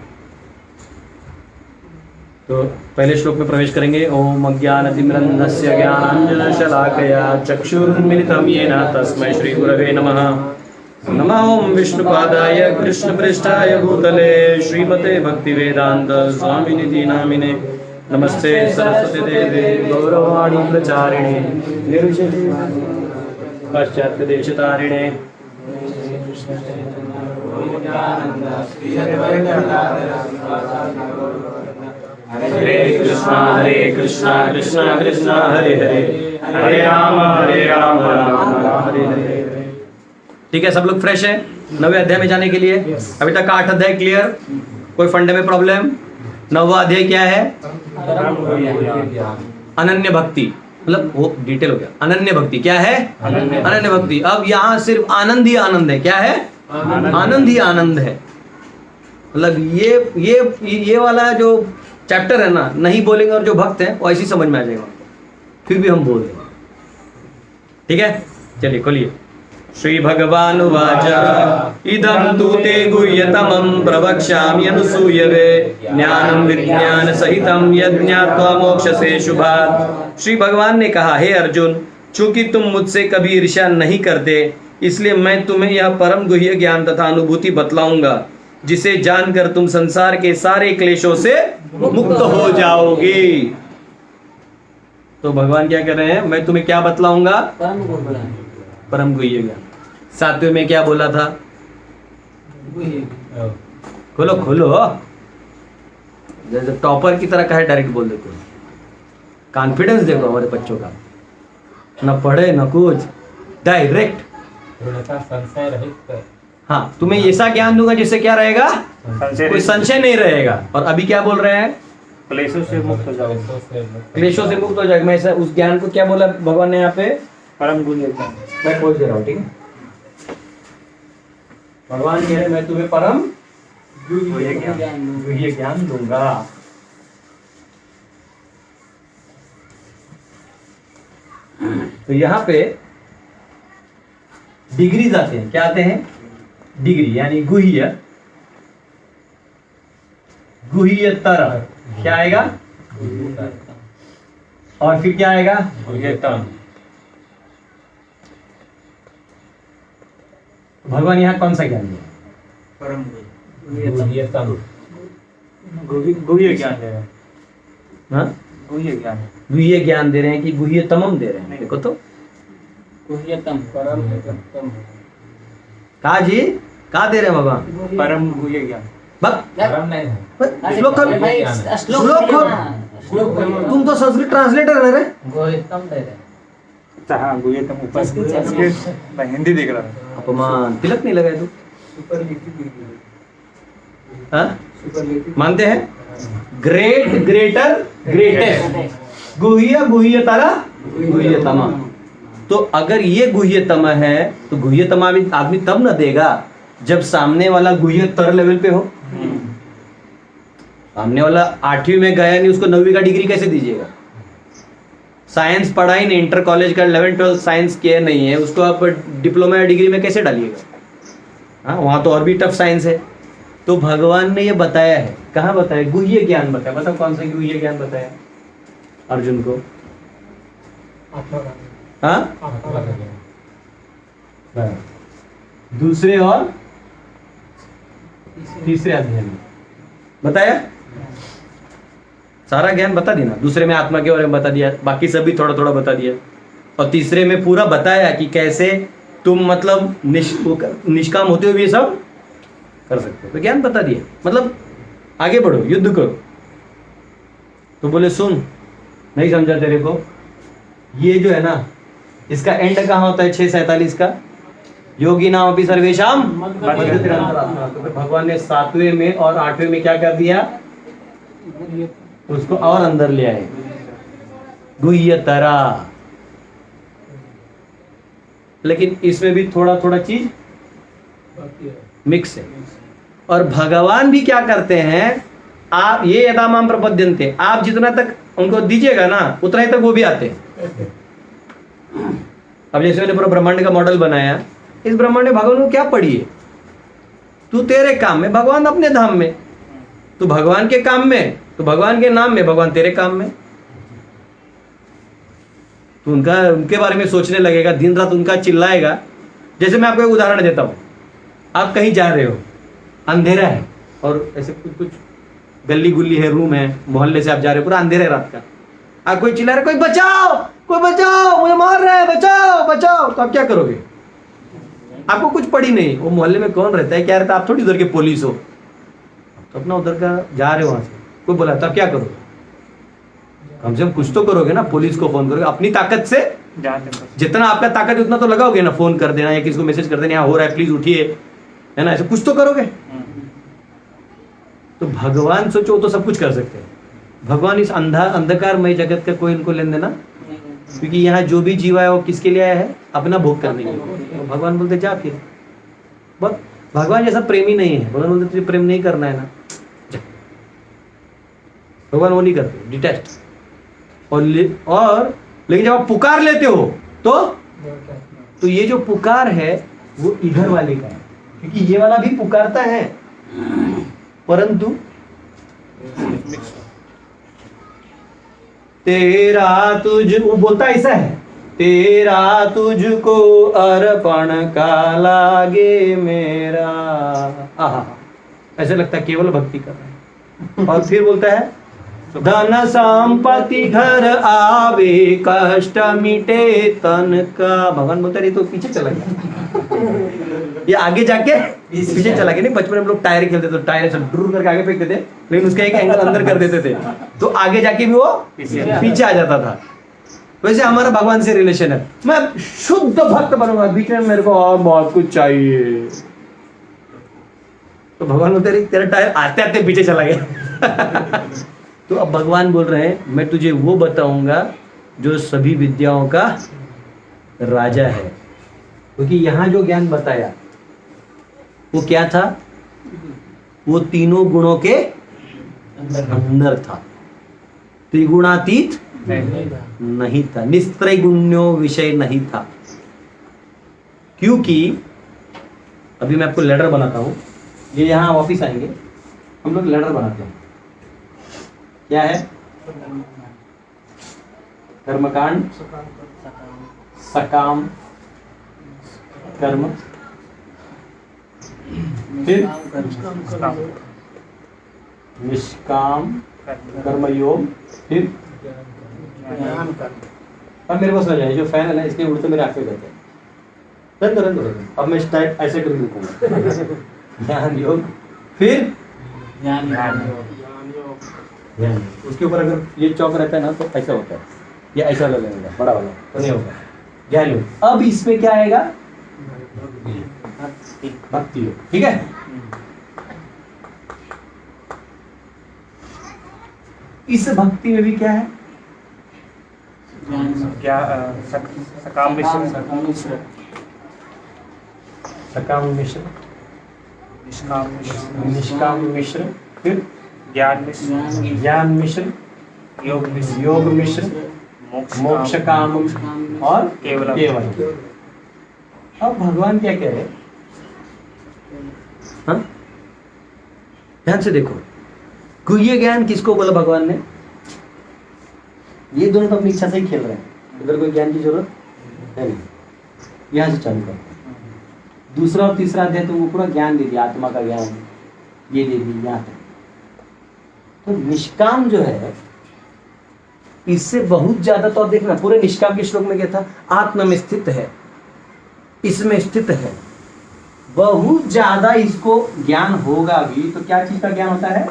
S1: तो पहले श्लोक में प्रवेश करेंगे। ओम अज्ञानतिमिरन्धस्य ज्ञानाञ्जनशलाकया चक्षुरुन्मिलितं येन तस्मै श्रीगुरवे नमः। नमः ओम विष्णुपादाय कृष्णप्रेष्ठाय भूतले श्रीमते भक्तिवेदांत स्वामिनिधि नामिने नमस्ते सरस्वती देवे गौरवाणी प्रचारिणे निर्विशेषे पाश्चात्य देशतारिणे। हरे कृष्णा कृष्णा कृष्णा हरे हरे हरे राम राम राम हरे हरे। ठीक है, सब लोग फ्रेश है 9वें अध्याय में जाने के लिए? अभी तक का 8 अध्याय क्लियर? कोई फंडे में प्रॉब्लम? 9वां अध्याय क्या है? अनन्य भक्ति, मतलब वो डिटेल हो गया। अनन्य भक्ति क्या है? अनन्य भक्ति। अब यहाँ सिर्फ आनंद ही आनंद है। क्या है? आनंद ही आनंद है। मतलब ये वाला जो चैप्टर है ना, नहीं बोलेंगे और जो भक्त है वो ऐसी समझ में आ जाएगा, फिर भी हम बोल देंगे। ठीक है, चलिए खोलिए। श्री भगवान उवाच इदं तु ते गुह्यतमं प्रवक्ष्यामि अनुसूयवे ज्ञानं विज्ञान सहितं यज्ञात्वा मोक्षसे शुभात्। श्री भगवान ने कहा, हे अर्जुन, चूंकि तुम मुझसे कभी ईर्ष्या नहीं करते, इसलिए मैं तुम्हें यह परम गुह्य ज्ञान तथा अनुभूति बतलाऊंगा, जिसे जानकर तुम संसार के सारे क्लेशों से मुक्त हो जाओगे। तो भगवान क्या कर रहे हैं? मैं तुम्हें क्या बतलाऊंगा? परम गुह्य ज्ञान। 7वें में क्या बोला था? खोलो खोलो, जैसे टॉपर की तरह कहे डायरेक्ट बोल देते। कॉन्फिडेंस देखो हमारे बच्चों का, न पढ़े न कुछ, डायरेक्ट।
S3: संशय रहित।
S1: हाँ, तुम्हें ऐसा ज्ञान दूंगा जिससे क्या रहेगा? कोई संशय नहीं रहेगा। और अभी क्या बोल रहे हैं?
S2: क्लेशों से मुक्त हो जाओ।
S1: क्लेशों से मुक्त हो जाएगा। मैं ऐसा उस ज्ञान को क्या बोला भगवान ने यहाँ पे?
S2: परम गुह्य ज्ञान।
S1: मैं खोज दे रहा हूँ, ठीक है? भगवान कह रहे मैं तुम्हें परम गुह्य ज्ञान दूंगा। तो यहाँ पे डिग्रीज आते हैं। क्या आते हैं? डिग्री, यानी गुह्य, गुह्यतर। क्या आएगा? और फिर क्या आएगा?
S2: गुह्यतम।
S1: भगवान यहाँ कौन सा ज्ञान दिया?
S2: परम
S3: गुह्यतम।
S2: गुह्य ज्ञान दे रहे हैं।
S1: हाँ,
S2: गुह्य ज्ञान।
S1: गुह्य ज्ञान दे रहे हैं कि गुह्यतमम दे रहे हैं? देखो तो
S3: गुह्यतम परम गुह्यतम।
S1: कहा जी, कहा दे रहे हैं भगवान?
S2: परम गुह्य ज्ञान।
S3: परम नहीं है।
S1: श्लोक तुम तो संस्कृत ट्रांसलेटर है रे।
S3: गुह्यतम दे रहे।
S2: अच्छा हाँ, गुह्यतम ऊपर संस्कृत, मैं हिंदी देख रहा हूँ।
S1: अपमान, तिलक नहीं लगाए तू? हाँ? मानते हैं? ग्रेट, ग्रेटर, ग्रेटेस्ट, गुह्य, गुह्यतरा, गुह्यतमा। तो अगर ये गुह्यतम है तो गुह्यतमा भी आदमी तब न देगा जब सामने वाला गुह्यतर लेवल पे हो। सामने वाला 8वीं में गया नहीं, उसको 9वीं का डिग्री कैसे दीजिएगा? साइंस पढ़ा ही नहीं, इंटर कॉलेज का 11th 12th साइंस किया नहीं है, उसको आप डिप्लोमा या डिग्री में कैसे डालिएगा? हाँ, वहाँ तो और भी टफ साइंस है। तो भगवान ने ये बताया है। कहाँ बताया? गुह्य ज्ञान बताया। बताओ कौन सा गुह्य ज्ञान बताया अर्जुन को? हाँ, दूसरे और तीसरे अध्याय में बताया। सारा ज्ञान बता दिया ना। दूसरे में आत्मा के बारे में बता दिया, बाकी सब भी थोड़ा थोड़ा बता दिया। और तीसरे में पूरा बताया कि कैसे तुम मतलब निष्काम होते हुए ये सब कर सकते हो। तो ज्ञान बता दिया, मतलब आगे बढ़ो, युद्ध करो। तो बोले सुन, नहीं समझा तेरे को? ये जो है ना, इसका एंड कहाँ होता है? 6:47 का योगी नाम अपनी सर्वेशाम। तो भगवान ने 7वें में और 8वें में क्या कर दिया? उसको और अंदर ले आए, गुह्यतरा। लेकिन इसमें भी थोड़ा थोड़ा चीज मिक्स है। और भगवान भी क्या करते हैं? आप ये यदा माम प्रपद्यन्ते, आप जितना तक उनको दीजिएगा ना उतना ही तक वो भी आते हैं। अब जैसे मैंने पूरा ब्रह्मांड का मॉडल बनाया, इस ब्रह्मांड में भगवान को क्या पड़ी है? तू तेरे काम में, भगवान अपने धाम में। तू भगवान के काम में, तो भगवान के नाम में, भगवान तेरे काम में। तो उनके बारे में सोचने लगेगा, दिन रात उनका चिल्लाएगा। जैसे मैं आपको एक उदाहरण देता हूं, आप कहीं जा रहे हो, अंधेरा है और ऐसे कुछ कुछ गली गुल्ली है, रूम है, मोहल्ले से आप जा रहे हो, पूरा अंधेरा है रात का। आप कोई चिल्ला रहे, कोई बचाओ, कोई बचाओ, मुझे मार रहा है, बचाओ बचाओ। तो आप क्या करोगे? आपको कुछ पड़ी नहीं, वो मोहल्ले में कौन रहता है, क्या रहता है, आप थोड़ी उधर के पुलिस हो, तो अपना उधर का जा रहे हो, वहां से कोई बोला तो आप क्या करोगे? कम से कम कुछ तो करोगे ना, पुलिस को फोन करोगे अपनी ताकत से, जितना आपका ताकत है उतना तो लगाओगे ना, फोन कर देना या किसी को मैसेज कर देना, यहाँ हो रहा है प्लीज उठिए, है ना, ऐसे कुछ तो करोगे। तो भगवान सोचो तो सब कुछ कर सकते हैं। भगवान इस अंधकारमय जगत का कोई इनको लेन देना, क्योंकि यहाँ जो भी जीवा है वो किसके लिए आया है? अपना भोग करने के लिए। तो भगवान बोलते जा फिर, बस भगवान जैसा प्रेमी नहीं है। भगवान बोलते तुझे प्रेम नहीं करना है ना, जा। भगवान वो नहीं करते, डिटेस्ट। और लेकिन जब आप पुकार लेते हो तो ये जो पुकार है वो इधर वाले का है, क्योंकि ये वाला भी पुकारता है, परंतु तेरा तुझ, वो बोलता ऐसा है, तेरा तुझको अर्पण का लागे मेरा। आहा, ऐसा लगता है केवल भक्ति कर रहा है। और फिर बोलता है धन संपत्ति घर आवे, कष्ट मिटे तन का। भगवान बोलता है तो पीछे चला गया, ये आगे जाके पीछे चला गया। नहीं, बचपन में हम लोग टायर खेलते थे, टायर से ड्रूर करके आगे फेंकते थे, लेकिन उसका एक एंगल अंदर कर देते थे, तो आगे जाके भी वो पीछे आ जाता था। वैसे हमारा भगवान से रिलेशन है, मैं शुद्ध भक्त बनूंगा, बीच में मेरे को और बहुत कुछ चाहिए। तो भगवान बोलते तेरा टायर आते आते पीछे चला गया। तो अब भगवान बोल रहे हैं मैं तुझे वो बताऊंगा जो सभी विद्याओं का राजा है, क्योंकि यहां जो ज्ञान बताया वो क्या था? वो तीनों गुणों के अंदर था, त्रिगुणातीत नहीं था, निस्त्रैगुण्यो विषय नहीं था। क्योंकि अभी मैं आपको लेटर बनाता हूं, ये यहां ऑफिस आएंगे, हम लोग लेटर बनाते हैं। क्या है? कर्मकांड, सकाम कर्म, फिर निष्काम कर्मयोग, फिर अब मेरे को समझ आया, जो फैन है ना इसके उड़ते मेरे आंखें जाते हैं। रन दो। अब मैं स्टार्ट ऐसे कर दूंगा, ध्यान योग, फिर ध्यान। उसके ऊपर अगर ये चौक रहता है ना तो ऐसा होता है, ये ऐसा लगेगा बड़ा वाला, तो नहीं होगा ध्यान योग। अब इसमें क्या आएगा? भक्ति योग, ठीक है। इस भक्ति में भी क्या है?
S2: क्या सकाम मिश्र,
S1: सकाम मिश्र, निष्काम मिश्र, फिर
S2: ज्ञान मिश्र,
S1: ज्ञान मिश्र, योग मिश्र, मोक्ष काम और केवल। अब भगवान क्या कह रहे? हाँ, ध्यान से देखो, गुह्य ज्ञान किसको बोला भगवान ने? ये दोनों तो अपनी इच्छा से ही खेल रहे हैं, इधर कोई ज्ञान की जरूरत है नहीं। यहां से चालू कर, दूसरा और तीसरा अध्याय तो वो पूरा ज्ञान दे दिया, आत्मा का ज्ञान ये दे दी यहाँ तक। तो निष्काम जो है इससे बहुत ज्यादा, तो आप देखना पूरे निष्काम के श्लोक में क्या था? आत्मा में स्थित है, इसमें स्थित है, बहुत ज्यादा इसको ज्ञान होगा भी। तो क्या चीज का ज्ञान होता है?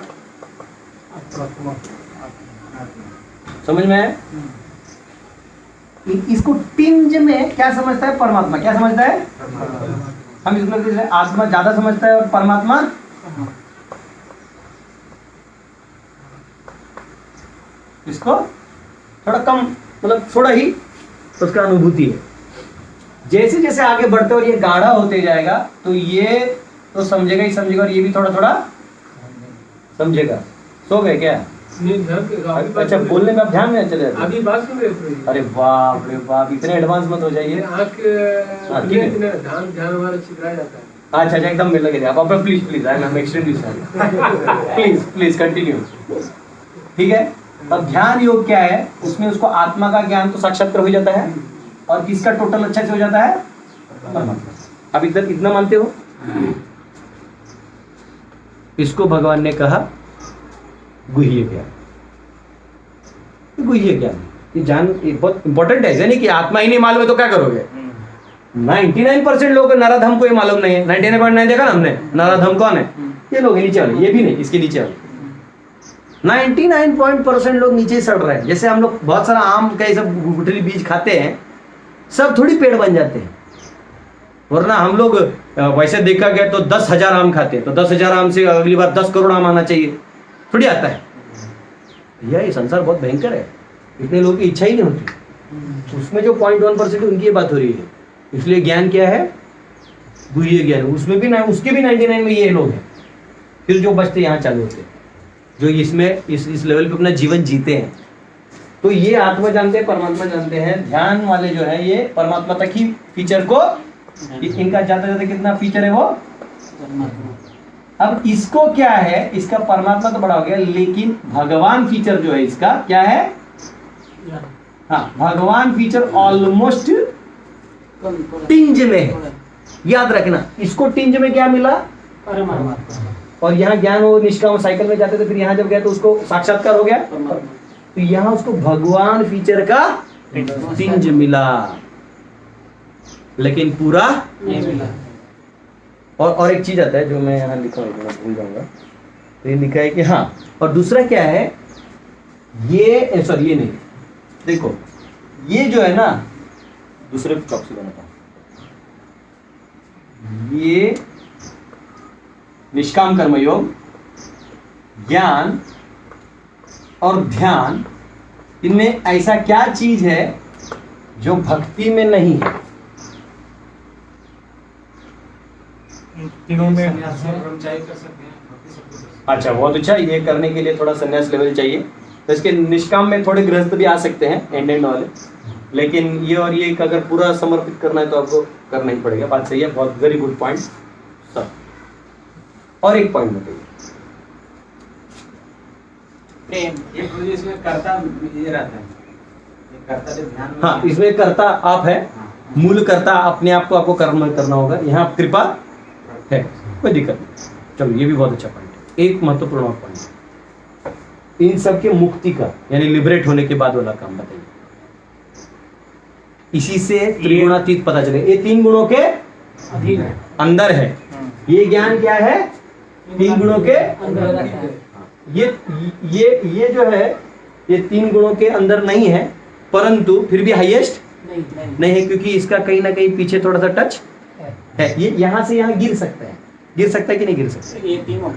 S1: समझ में है? इसको टिंज में क्या समझता है? परमात्मा। क्या समझता है? हम इसमें आत्मा ज्यादा समझता है और परमात्मा इसको थोड़ा कम, मतलब थोड़ा ही उसका अनुभूति है। जैसे जैसे आगे बढ़ते और ये गाढ़ा होते जाएगा तो ये तो समझेगा ही समझेगा, और ये भी थोड़ा थोड़ा समझेगा। सो गए क्या? अच्छा, बोलने में आप ध्यान में चले जाते?
S3: अभी बात सुन रहे?
S1: अरे बाप रे बाप, इतने एडवांस मत हो जाइए।
S3: ध्यान हमारा सिखाया जाता है।
S1: अच्छा, एकदम मिल लगे आप। Please please, I am extremely sorry. Please continue. ठीक है। अब ध्यान योग क्या है, उसमें उसको आत्मा का ज्ञान तो साक्षात्कार हो जाता है और किसका टोटल अच्छे से हो जाता है, परमात्मा। अब इधर कितना मानते हो? इसको भगवान ने कहा गुह्य ज्ञान। गुह्य ज्ञान ये जान ये बहुत इंपॉर्टेंट है, यानी कि आत्मा ही नहीं मालूम है तो क्या करोगे? 99% लोगों को नराधम को ये मालूम नहीं है। 99.9 देखा ना हमने, नराधम कौन है? ये लोग नीचे वाले, ये भी नहीं, इसके नीचे वाले 99% लोग नीचे ही सड़ रहे हैं। जैसे हम लोग बहुत सारा आम का ये सब गुठली बीज खाते हैं, सब थोड़ी पेड़ बन जाते हैं। वरना हम लोग वैसे देखा गया तो 10,000 आम खाते हैं, तो 10,000 आम से अगली बार 10 करोड़ आम आना चाहिए, थोड़ी आता है। ये संसार बहुत भयंकर है, इतने लोगों की इच्छा ही नहीं होती। उसमें जो 0.1% उनकी ये बात हो रही है। इसलिए ज्ञान क्या है? गुह्य ज्ञान। उसमें भी ना, उसके भी 99 में ये लोग हैं। फिर जो बचते यहाँ चालू होते हैं, जो इसमें इस लेवल पे अपना जीवन जीते हैं। तो ये आत्मा जानते हैं, परमात्मा जानते हैं। ध्यान वाले जो है ये परमात्मा तक ही फीचर को, इनका जाते जाते कितना फीचर है वो? अब इसको क्या है, इसका परमात्मा तो बड़ा हो गया, लेकिन भगवान फीचर जो है इसका क्या है? हाँ, भगवान फीचर ऑलमोस्ट टिंज में है। याद रखना, इसको टिंज में क्या मिला? परमात्मा। और यहाँ ज्ञान हो निष्काम साइकिल में जाते थे, फिर यहाँ जब गया तो उसको साक्षात्कार हो गया, तो यहाँ उसको भगवान फीचर का टिंज मिला, लेकिन पूरा नहीं मिला। और एक चीज आता है जो मैं यहाँ लिखा हूँ, मैं भूल जाऊंगा। तो ये लिखा है कि हाँ, और दूसरा क्या है, ये सॉरी ये नहीं, देखो ये जो है ना, दूसरे चौक से बनाता हूँ, ये निष्काम कर्मयोग, ज्ञान और ध्यान, इनमें ऐसा क्या चीज है जो भक्ति में नहीं है?
S2: तीनों में
S1: अच्छा, बहुत अच्छा। ये करने के लिए थोड़ा संन्यास लेवल चाहिए, तो इसके निष्काम में थोड़े गृहस्थ भी आ सकते हैं, एंड वाले, लेकिन ये और ये अगर पूरा समर्पित करना है तो आपको करना ही पड़ेगा। बात सही है, बहुत वेरी गुड पॉइंट सर। और एक पॉइंट बताइए,
S3: प्रेम, ये पूरी इसमें कर्ता ये रहता है, ये कर्ता जो ध्यान में,
S1: हाँ, इसमें कर्ता आप है, मूल कर्ता अपने आप को आपको कर्म करना होगा। यहाँ कृपा है, कोई दिक्कत नहीं। चलो, ये भी बहुत अच्छा पॉइंट है। एक महत्वपूर्ण पॉइंट, इन सब के मुक्ति का यानी लिबरेट होने के बाद वाला काम बताइए। इसी से त्रिगुणातीत पता चले, ये 3 गुणों के अंदर है। ये ज्ञान क्या है? 3 गुणों के अंदर है। ये जो है ये 3 गुणों के अंदर नहीं है, परंतु फिर भी हाईएस्ट नहीं है, क्योंकि इसका कहीं ना कहीं पीछे थोड़ा सा टच है। ये यहाँ से यहाँ गिर सकता है, गिर सकता है कि नहीं गिर सकता?
S3: ये तीनों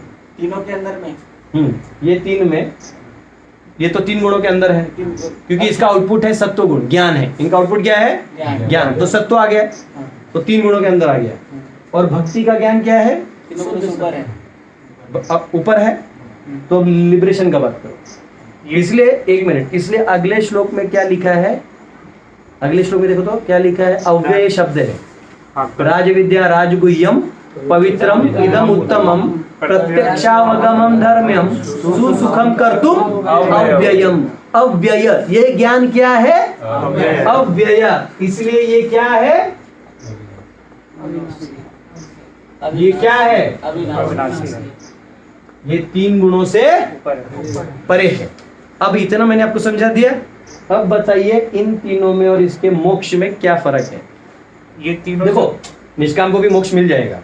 S3: के अंदर में,
S1: ये 3 में, ये तो 3 गुणों के अंदर है, क्योंकि इसका आउटपुट है सत्व गुण, ज्ञान है। इनका आउटपुट क्या है? ज्ञान। तो सत्व आ गया, तो 3 गुणों के अंदर आ गया। और भक्ति का ज्ञान क्या है? ऊपर है, तो लिबरेशन का बात करो। इसलिए 1 मिनट, इसलिए अगले श्लोक में क्या लिखा है? अगले श्लोक में देखो तो क्या लिखा है? अव्यय शब्द है, राज विद्या राजगुह्यम पवित्रम इदम उत्तमम प्रत्यक्षावगमम धर्म्यम सुसुखम कर्तुम अव्ययम। अव्यय, ये ज्ञान क्या है? अव्यय। इसलिए ये क्या है? ये क्या है? ये 3 गुणों से परे है। अब इतना मैंने आपको समझा दिया। अब बताइए इन तीनों में और इसके मोक्ष में क्या फर्क है?
S2: ये तीनों,
S1: देखो, निष्काम को भी मोक्ष मिल जाएगा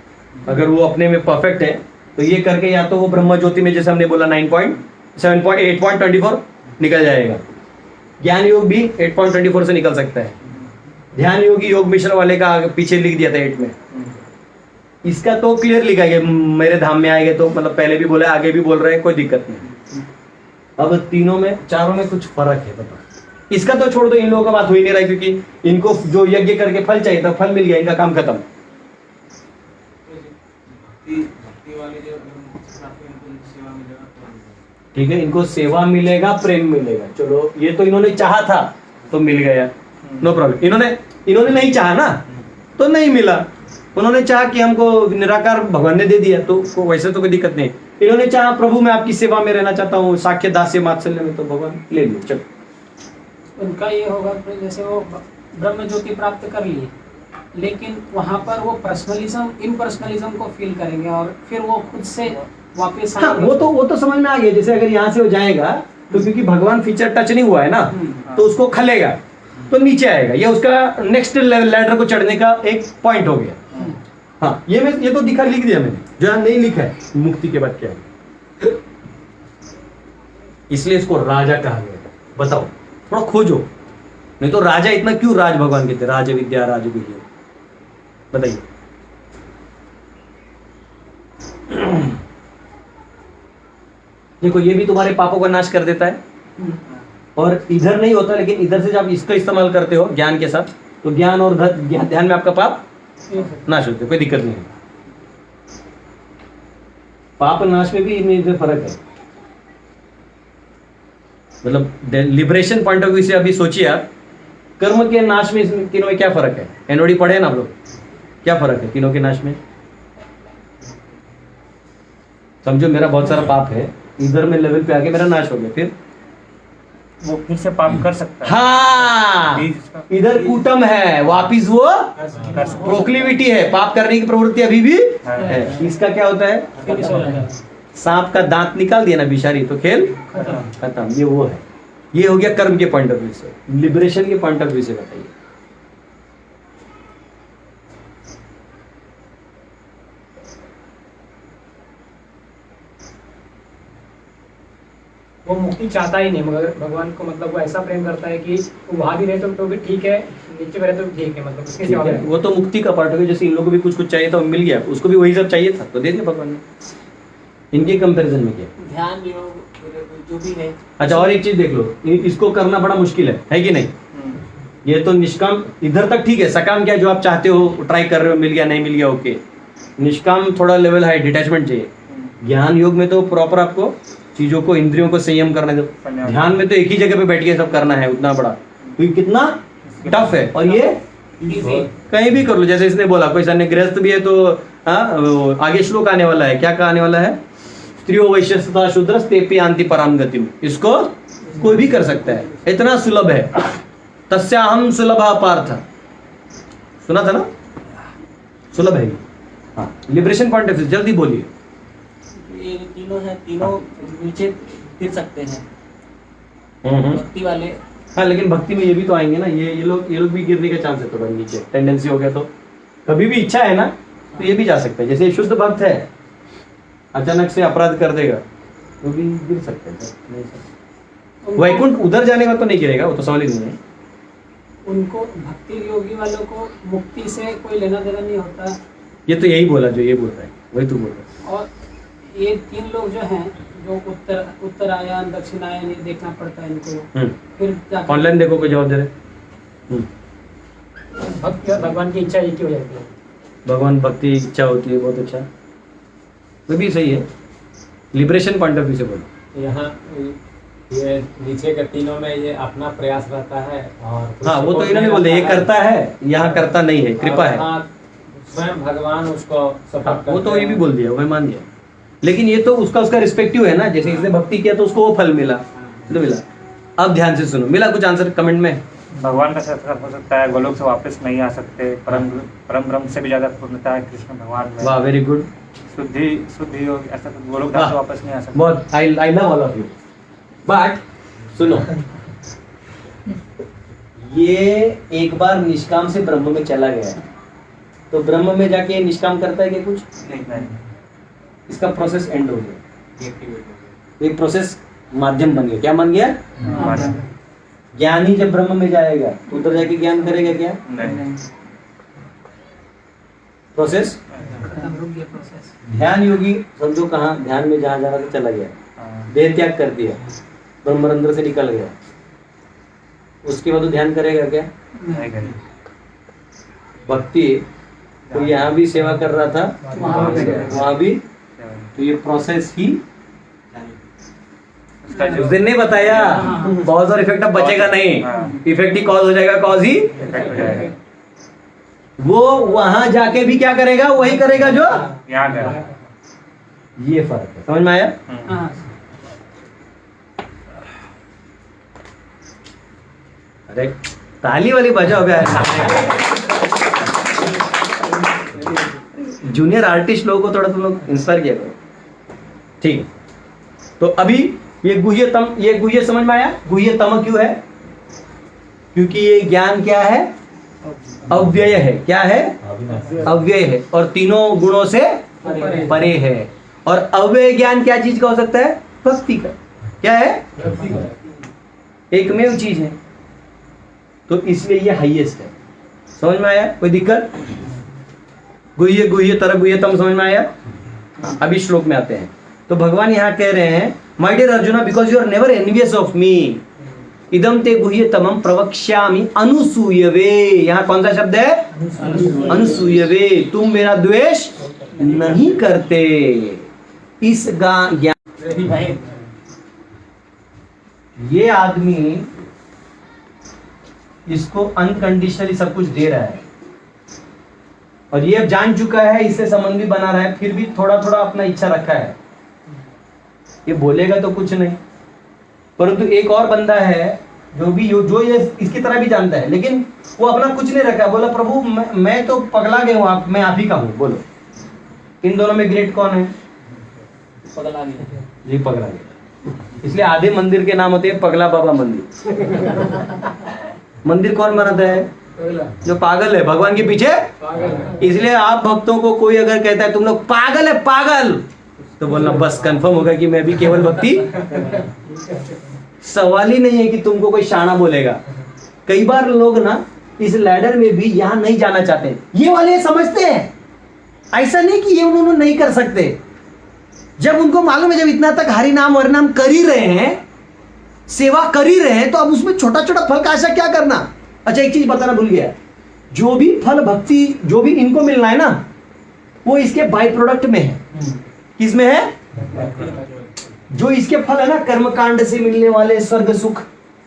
S1: अगर वो अपने में परफेक्ट है, तो ये करके या तो वो ब्रह्म ज्योति में, जैसे हमने बोला 8.24 निकल जाएगा। ज्ञान योग भी 8.24 से निकल सकता है। ध्यान योगी योग मिश्र वाले का पीछे लिख दिया था 8 में। इसका तो क्लियर लिखा है, मेरे धाम में आएंगे, तो मतलब पहले भी बोला, आगे भी बोल रहे हैं, कोई दिक्कत नहीं। अब तीनों में, चारों में कुछ फर्क है, बताओ। इसका तो छोड़ दो, इन लोगों का बात हो ही नहीं रहा है, क्योंकि इनको जो यज्ञ करके फल चाहिए था, फल मिल गया, इनका काम खत्म। ठीक है, इनको सेवा मिलेगा, प्रेम मिलेगा। चलो, ये तो इन्होंने चाहा था तो मिल गया, नो प्रॉब्लम। इन्होंने नहीं चाहा ना, तो नहीं मिला। उन्होंने चाहा कि हमको निराकार भगवान ने दे दिया, तो वैसे तो कोई दिक्कत नहीं। इन्होंने चाहा प्रभु मैं आपकी सेवा में रहना चाहता हूँ, साक्ष्य दास्य मात्सल्य में, तो भगवान ले लो चलो।
S4: उनका ये होगा कि जैसे वो ब्रह्म ज्योति प्राप्त कर लिए, लेकिन वहाँ पर वो पर्सनलिज्म इम्पर्सनलिज्म को फील करेंगे और फिर वो खुद से वापस
S1: हाँ, वो तो समझ में आ गया। जैसे अगर यहाँ से वो जाएगा तो क्योंकि भगवान फीचर टच नहीं हुआ है ना, तो उसको खलेगा तो नीचे आएगा, ये उसका नेक्स्ट लैडर को चढ़ने का एक पॉइंट हो गया। हाँ, ये तो लिख दिया मैंने, जो यहाँ नहीं लिखा है मुक्ति के बाद क्या है, इसलिए इसको राजा कहा गया। बताओ, थोड़ा खोजो, नहीं तो राजा इतना क्यों राज भगवान कहते, राज विद्या राज विद्या, बताइए। देखो ये भी तुम्हारे पापों का नाश कर देता है, और इधर नहीं होता, लेकिन इधर से जब इसका इस्तेमाल करते हो ज्ञान के साथ, तो ज्ञान और ध्यान में आपका पाप नाश होते, कोई दिक्कत नहीं है। पाप नाश में भी इनमें फर्क है, मतलब लिबरेशन पॉइंट ऑफ व्यू से अभी सोचिए आप, कर्म के नाश में इसमें तीनों में क्या फर्क है? एनओडी पढ़े ना आप लोग, क्या फर्क है तीनों के नाश में? समझो मेरा बहुत सारा पाप है, इधर में लेवल पे आके मेरा नाश हो गया, फिर
S2: वो फिर से पाप कर सकता है।
S1: हाँ, इधर कूटम है, वापिस वो प्रोक्लिविटी है, पाप करने की प्रवृत्ति अभी भी है। इसका क्या होता है? सांप का दांत निकाल दिया ना बिचारी, तो खेल खत्म। ये वो है, ये हो गया कर्म के पॉइंट ऑफ व्यू से। लिबरेशन के पॉइंट ऑफ व्यू से बताइए।
S5: वो मुक्ति चाहता ही नहीं, मगर भगवान को मतलब वो ऐसा प्रेम करता है कि वहां भी रहे तो भी ठीक है, नीचे भी रहे तो भी ठीक है, मतलब उसके सिवा
S1: वो तो मुक्ति का पार्ट हो गया। जैसे इन लोगों को भी कुछ चाहिए था, मिल गया, उसको भी वही सब चाहिए था, तो दे दिया भगवान ने। इनके कंपैरिजन में क्या
S4: ध्यान योग जो भी है।
S1: अच्छा, और एक चीज देख लो, इसको करना बड़ा मुश्किल है कि नहीं? ये तो निष्काम इधर तक ठीक है, सकाम क्या जो आप चाहते हो, ट्राई कर रहे हो, मिल गया नहीं मिल गया ओके। निष्काम थोड़ा लेवल हाई, डिटैचमेंट चाहिए। ज्ञान योग में तो प्रॉपर आपको चीजों को, इंद्रियों को संयम करना है। ध्यान में तो एक ही जगह पे बैठ के सब करना है, उतना बड़ा, तो कितना टफ है। और ये कहीं भी कर लो, जैसे इसने बोला, कोई अन्य गृहस्थ भी है तो आगे श्लोक आने वाला है, क्या आने वाला है? स्त्रियो वैश्यस्ता शूद्रस तेपि यान्ति पराम गतिम। इसको कोई भी कर सकता है, इतना सुलभ है। तस्याहम सुलभा पार्थ, सुना था ना? सुलभ है। हाँ, लिबरेशन पॉइंट ऑफ व्यू, जल्दी बोलिए।
S4: ये तीनों है, तीनों नीचे गिर सकते हैं भक्ति वाले।
S1: हाँ, लेकिन भक्ति में ये भी तो आएंगे ना, ये लोग भी गिरने का चांस है थोड़ा नीचे, टेंडेंसी हो गया तो। कभी भी इच्छा है ना तो ये भी जा सकता है। जैसे शुद्ध भक्त है, अचानक से अपराध कर देगा तो भी गिर सकता है। वैकुंठ उधर जाने का तो नहीं गिरेगा, वो तो सवाल ही नहीं है।
S4: उनको भक्ति योगी वालों को मुक्ति से कोई लेना देना नहीं होता।
S1: ये तो यही बोला जो ये बोल रहा है, वही तू बोल रहा है।
S4: और ये तीन लोग जो हैं, जो उत्तरायण दक्षिणायन, ये देखना पड़ता है इनको। फिर
S1: ऑनलाइन देखो, कोई जवाब दे रहे।
S5: भक्ति और भगवान की इच्छा एक ही हो जाती है।
S1: भगवान भक्ति इच्छा होती है, बहुत अच्छा, वो भी सही है। लिबरेशन पॉइंट ऑफ व्यू से बोलो।
S6: यहाँ ये नीचे के तीनों में ये अपना प्रयास रहता है, और
S1: हाँ, वो तो इन्होंने बोले ये करता है, यहाँ करता नहीं है, कृपा है।
S6: स्वयं भगवान उसको सपोर्ट।
S1: वो तो ये भी बोल दिया, वही मान दिया। लेकिन ये तो उसका रिस्पेक्टिव है ना, जैसे इसने भक्ति किया तो उसको वो फल मिला, तो मिला। अब ध्यान से सुनो, मिला कुछ आंसर कमेंट में?
S2: भगवान का साक्षात्कार हो सकता है, गोलोक से वापस नहीं आ सकते, परम ब्रह्म से भी ज्यादा पूर्णता है कृष्ण भगवान में।
S1: वाह, वेरी गुड।
S2: शुद्धि योग, ऐसा गोलोक धाम से वापस नहीं आ सकते।
S1: बहुत, I love all of you. But सुनो, ये एक बार निष्काम से ब्रह्म में चला गया है, तो ब्रह्म में जाके निष्काम करता है क्या कुछ?
S2: नहीं।
S1: इसका प्रोसेस एंड हो गया, एक प्रोसेस माध्यम बन गया। क्या बन गया? ज्ञानी जब ब्रह्म में जाएगा तो उधर जाके ज्ञान करेगा क्या?
S2: नहीं।
S1: प्रोसेस ध्यान योगी समझो कहाँ, ध्यान में जहाँ जाना था चला गया, देह त्याग कर दिया, ब्रह्मरंध्र से निकल गया, उसके बाद ध्यान करेगा क्या? भक्ति तो यहाँ भी सेवा कर रहा था, वहाँ भी, तो ये प्रोसेस ही उस दिन नहीं बताया, कॉज और इफेक्ट अब बचेगा नहीं, इफेक्ट ही कॉज हो जाएगा, कॉज ही वो वहां जाके भी क्या करेगा? वही करेगा जो
S2: यहाँ
S1: ये फर्क है, समझ में आया?
S4: हाँ
S1: अरे ताली वाली बजाओ बे। जूनियर आर्टिस्ट लोगों को थोड़ा तुम लोग इंस्पायर किया करो, ठीक है? तो अभी ये गुह्य समझ में आया? गुह्यतम क्यों है? क्योंकि ये ज्ञान क्या है? अव्यय है। क्या है? अव्यय है और तीनों गुणों से परे है। और अव्यय ज्ञान क्या चीज का हो सकता है? भक्ति का। क्या है? एकमेव चीज है, तो इसलिए ये हाईएस्ट है। समझ में आया? कोई दिक्कत? गुह्य तरह गुह्यतम समझ में आया? अभी श्लोक में आते हैं। तो भगवान यहाँ कह रहे हैं, my dear Arjuna, because you are never envious of me, इदम ते गुह्यतमं प्रवक्ष्यामि अनुसूयवे। यहाँ कौन सा शब्द है? अनुसूयवे। तुम मेरा द्वेष नहीं करते। इस ज्ञान, ये आदमी इसको अनकंडीशनली सब कुछ दे रहा है और ये अब जान चुका है, इससे संबंध भी बना रहा है, फिर भी थोड़ा थोड़ा अपना इच्छा रखा है। ये बोलेगा तो कुछ नहीं, परंतु एक और बंदा है जो ये इसकी तरह भी जानता है, लेकिन वो अपना कुछ नहीं रखा। बोला प्रभु मैं तो पगला गया हूँ, मैं आप ही का हूँ। बोलो इन दोनों में ग्रेट कौन है?
S4: पगला गया।
S1: जी पगला गया। इसलिए आधे मंदिर के नाम होते हैं पगला बाबा मंदिर। मंदिर कौन बनाता है? जो पागल है भगवान के पीछे। इसलिए आप भक्तों को कोई अगर कहता है तुम लोग पागल है पागल, तो बोलना बस कंफर्म होगा कि मैं भी केवल भक्ति। सवाल ही नहीं है कि तुमको कोई शाना बोलेगा। कई बार लोग ना इस लैडर में भी यहां नहीं जाना चाहते, ये वाले समझते हैं ऐसा नहीं कि ये उन्होंने नहीं कर सकते। जब उनको मालूम है जब इतना तक हरि नाम हरि नाम कर ही रहे हैं, सेवा कर ही रहे हैं, तो अब उसमें छोटा छोटा फल का आशा क्या करना। अच्छा एक चीज बताना भूल गया, जो भी फल भक्ति जो भी इनको मिलना है ना, वो इसके बाय प्रोडक्ट में है। किसमें है? जो इसके फल है ना, कर्मकांड से मिलने वाले स्वर्ग सुख,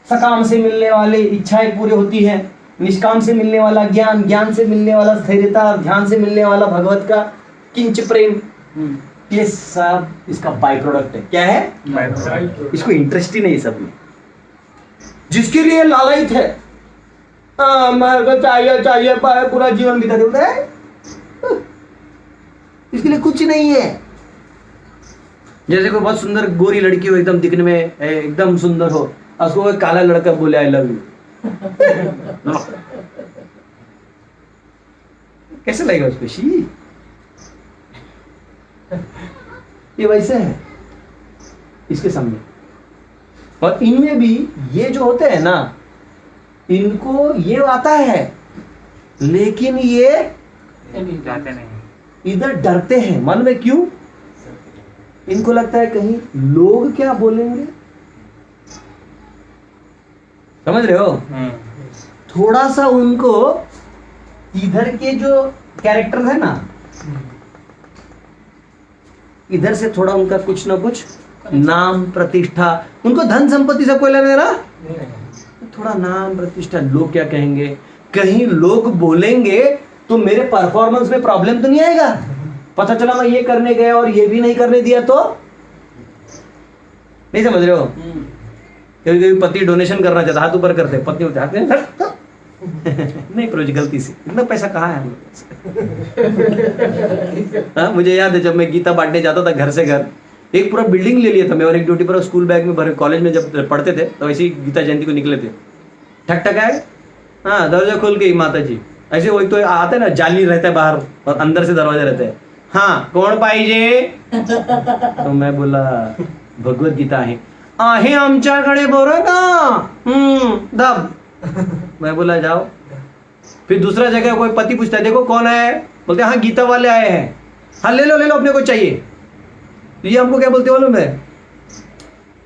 S1: सकाम से मिलने वाले इच्छाएं पूरी होती है, निष्काम से मिलने वाला ज्ञान, ज्ञान से मिलने वाला स्थिरता, ध्यान से मिलने वाला भगवत का किंच प्रेम, ये सब इसका बाय प्रोडक्ट है। क्या है? इसको इंटरेस्ट ही नहीं सब में। जिसके लिए लालयित है, मेरे को चाहिए चाहिए पूरा जीवन बिता देता है, इसके लिए कुछ नहीं है। जैसे कोई बहुत सुंदर गोरी लड़की हो, एकदम दिखने में एकदम सुंदर हो, उसको कोई काला लड़का बोले आई लव यू, कैसे लगेगा उसको? शी, ये वैसे है इसके सामने। और इनमें भी ये जो होते हैं ना, इनको ये आता है, लेकिन ये
S2: जाते नहीं।
S1: इधर डरते हैं। मालूम है क्यों? इनको लगता है कहीं लोग क्या बोलेंगे। समझ रहे हो? थोड़ा सा उनको इधर के जो कैरेक्टर है ना, इधर से थोड़ा उनका कुछ ना कुछ नाम प्रतिष्ठा, उनको धन संपत्ति से कोई लेना देना, थोड़ा नाम प्रतिष्ठा, लोग क्या कहेंगे, कहीं लोग बोलेंगे तो मेरे परफॉर्मेंस में प्रॉब्लम तो नहीं आएगा। पता चला मैं ये करने गया और ये भी नहीं करने दिया तो नहीं। समझ रहे हो? कभी कभी पति डोनेशन करना चाहता, हाथ ऊपर करते, पति उठाते हैं नहीं प्रोज गलती से, इतना पैसा कहाँ है हम लोग। मुझे याद है जब मैं गीता बांटने जाता था घर से घर, एक पूरा बिल्डिंग ले लिया था मैं और एक ड्यूटी पर स्कूल बैग में भरे। कॉलेज में जब पढ़ते थे तो ऐसी गीता जयंती को निकले थे, ठक ठक आए, हाँ दरवाजा खोल के माता जी ऐसे, वही तो आते ना, जाली रहता है बाहर और अंदर से दरवाजा रहता है, हाँ कौन पाहिजे? तो मैं बोला भगवत गीता आहे आमच्याकडे बरं का, दब। मैं बोला जाओ। फिर दूसरा जगह कोई पति पूछता है देखो कौन है, बोलते हाँ गीता वाले आए हैं, हाँ ले लो अपने को चाहिए। तो ये हमको क्या बोलते बोलो, मैं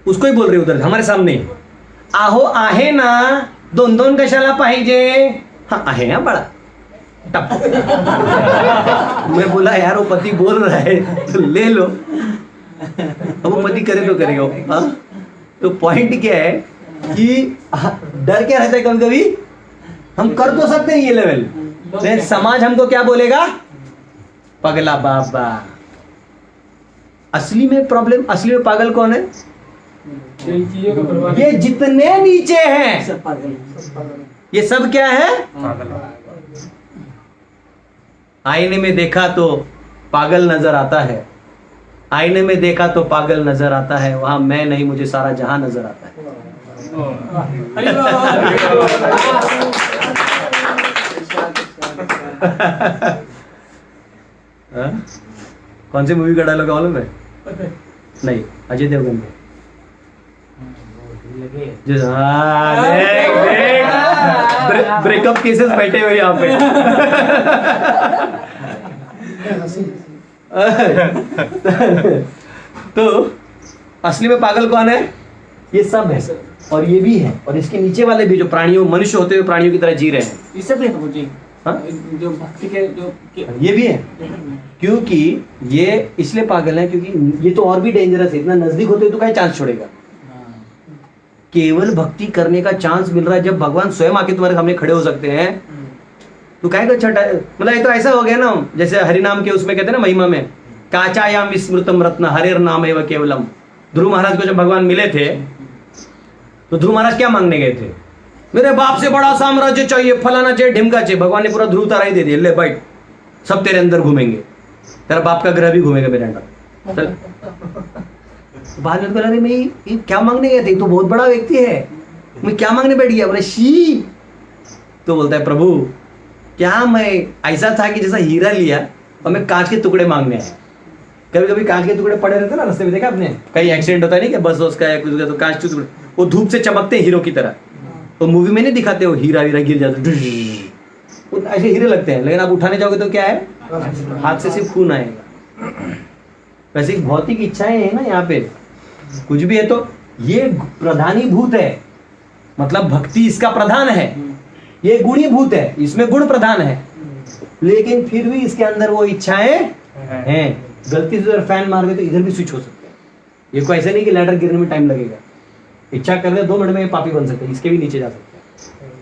S1: उसको ही बोल रही उधर हमारे सामने, आहो आहे ना, दोन दोन कशाला पाहिजे, हाँ आहे ना बड़ा टप। मैं बोला यार वो पति बोल रहा है तो ले लो, अब वो पति करे तो करेगा। हाँ तो पॉइंट क्या है कि डर क्या रहता है, कभी कभी हम कर तो सकते हैं ये लेवल, लेकिन समाज हमको क्या बोलेगा, पगला बाबा। असली में प्रॉब्लम, असली में पागल कौन है?
S6: इन चीजों का प्रभाव
S1: ये जितने नीचे हैं ये सब क्या है?
S2: पागल है।
S1: आईने में देखा तो पागल नजर आता है, आईने में देखा तो पागल नजर आता है, वहां मैं नहीं मुझे सारा जहां नजर आता है। हाँ? कौन सी मूवी का डायलॉग मालूम है? नहीं, अजय देवगन के। ब्रेकअप केसेस बैठे हुए यहाँ पे। तो असली में पागल कौन है? ये सब है और ये भी है और इसके नीचे वाले भी जो प्राणियों, मनुष्य होते हुए प्राणियों की तरह जी रहे हैं।
S4: इससे भी है जी।
S1: हाँ?
S4: जो भक्ति के जो
S1: ये भी है क्योंकि ये इसलिए पागल है क्योंकि ये तो और भी डेंजरस है। इतना नजदीक होते तो क्या चांस छोड़ेगा? केवल भक्ति करने का चांस मिल रहा है जब भगवान स्वयं आके तुम्हारे सामने खड़े हो सकते हैं तो क्या छठा, मतलब ये तो ऐसा हो गया ना जैसे हरिनाम के उसमें कहते हैं ना महिमा में, काचायाम विस्मृतम रत्न हरेर नाम एवं केवलम। ध्रुव महाराज को जब भगवान मिले थे तो ध्रुव महाराज क्या मांगने गए थे? मेरे बाप से बड़ा साम्राज्य चाहिए, फलाना चाहिए, ढिमका चाहिए। भगवान ने पूरा ध्रुव तारा ही दे दिया, ले बैठ, सब तेरे अंदर घूमेंगे, तेरा बाप का ग्रह भी घूमेगा मेरे अंदर। चल बाद में बोला, मैं ये क्या मांगने गए थे? तो बहुत बड़ा व्यक्ति है, मैं क्या मांगने बैठ गया? बोले शी। तो बोलता है प्रभु क्या मैं ऐसा था कि जैसा हीरा लिया और मैं कांच के टुकड़े मांगने आया। कभी कभी कांच के टुकड़े पड़े रहते ना रास्ते में, देखा आपने? कहीं एक्सीडेंट होता है नहीं कि बस उसका या कुछ का, तो कांच के टुकड़े वो धूप से चमकते हैं हीरो की तरह। तो मूवी में नहीं दिखाते वो हीरा वीरा गिर जाता, वो ऐसे हीरे लगते हैं, लेकिन आप उठाने जाओगे तो क्या है? हाथ से सिर्फ खून आएगा। वैसे भौतिक इच्छाएं है ना यहाँ पे, कुछ भी है तो ये प्रधानीभूत है, मतलब भक्ति इसका प्रधान है, ये गुणीभूत है, इसमें गुण प्रधान है, लेकिन फिर भी इसके अंदर वो इच्छाएं हैं। गलती से फैन मार दे तो इधर भी स्विच हो सकते हैं। ये कोई ऐसा नहीं कि लैडर गिरने में टाइम लगेगा, इच्छा कर ले 2 मिनट में पापी बन सकते हैं, इसके भी नीचे जा सकते हैं।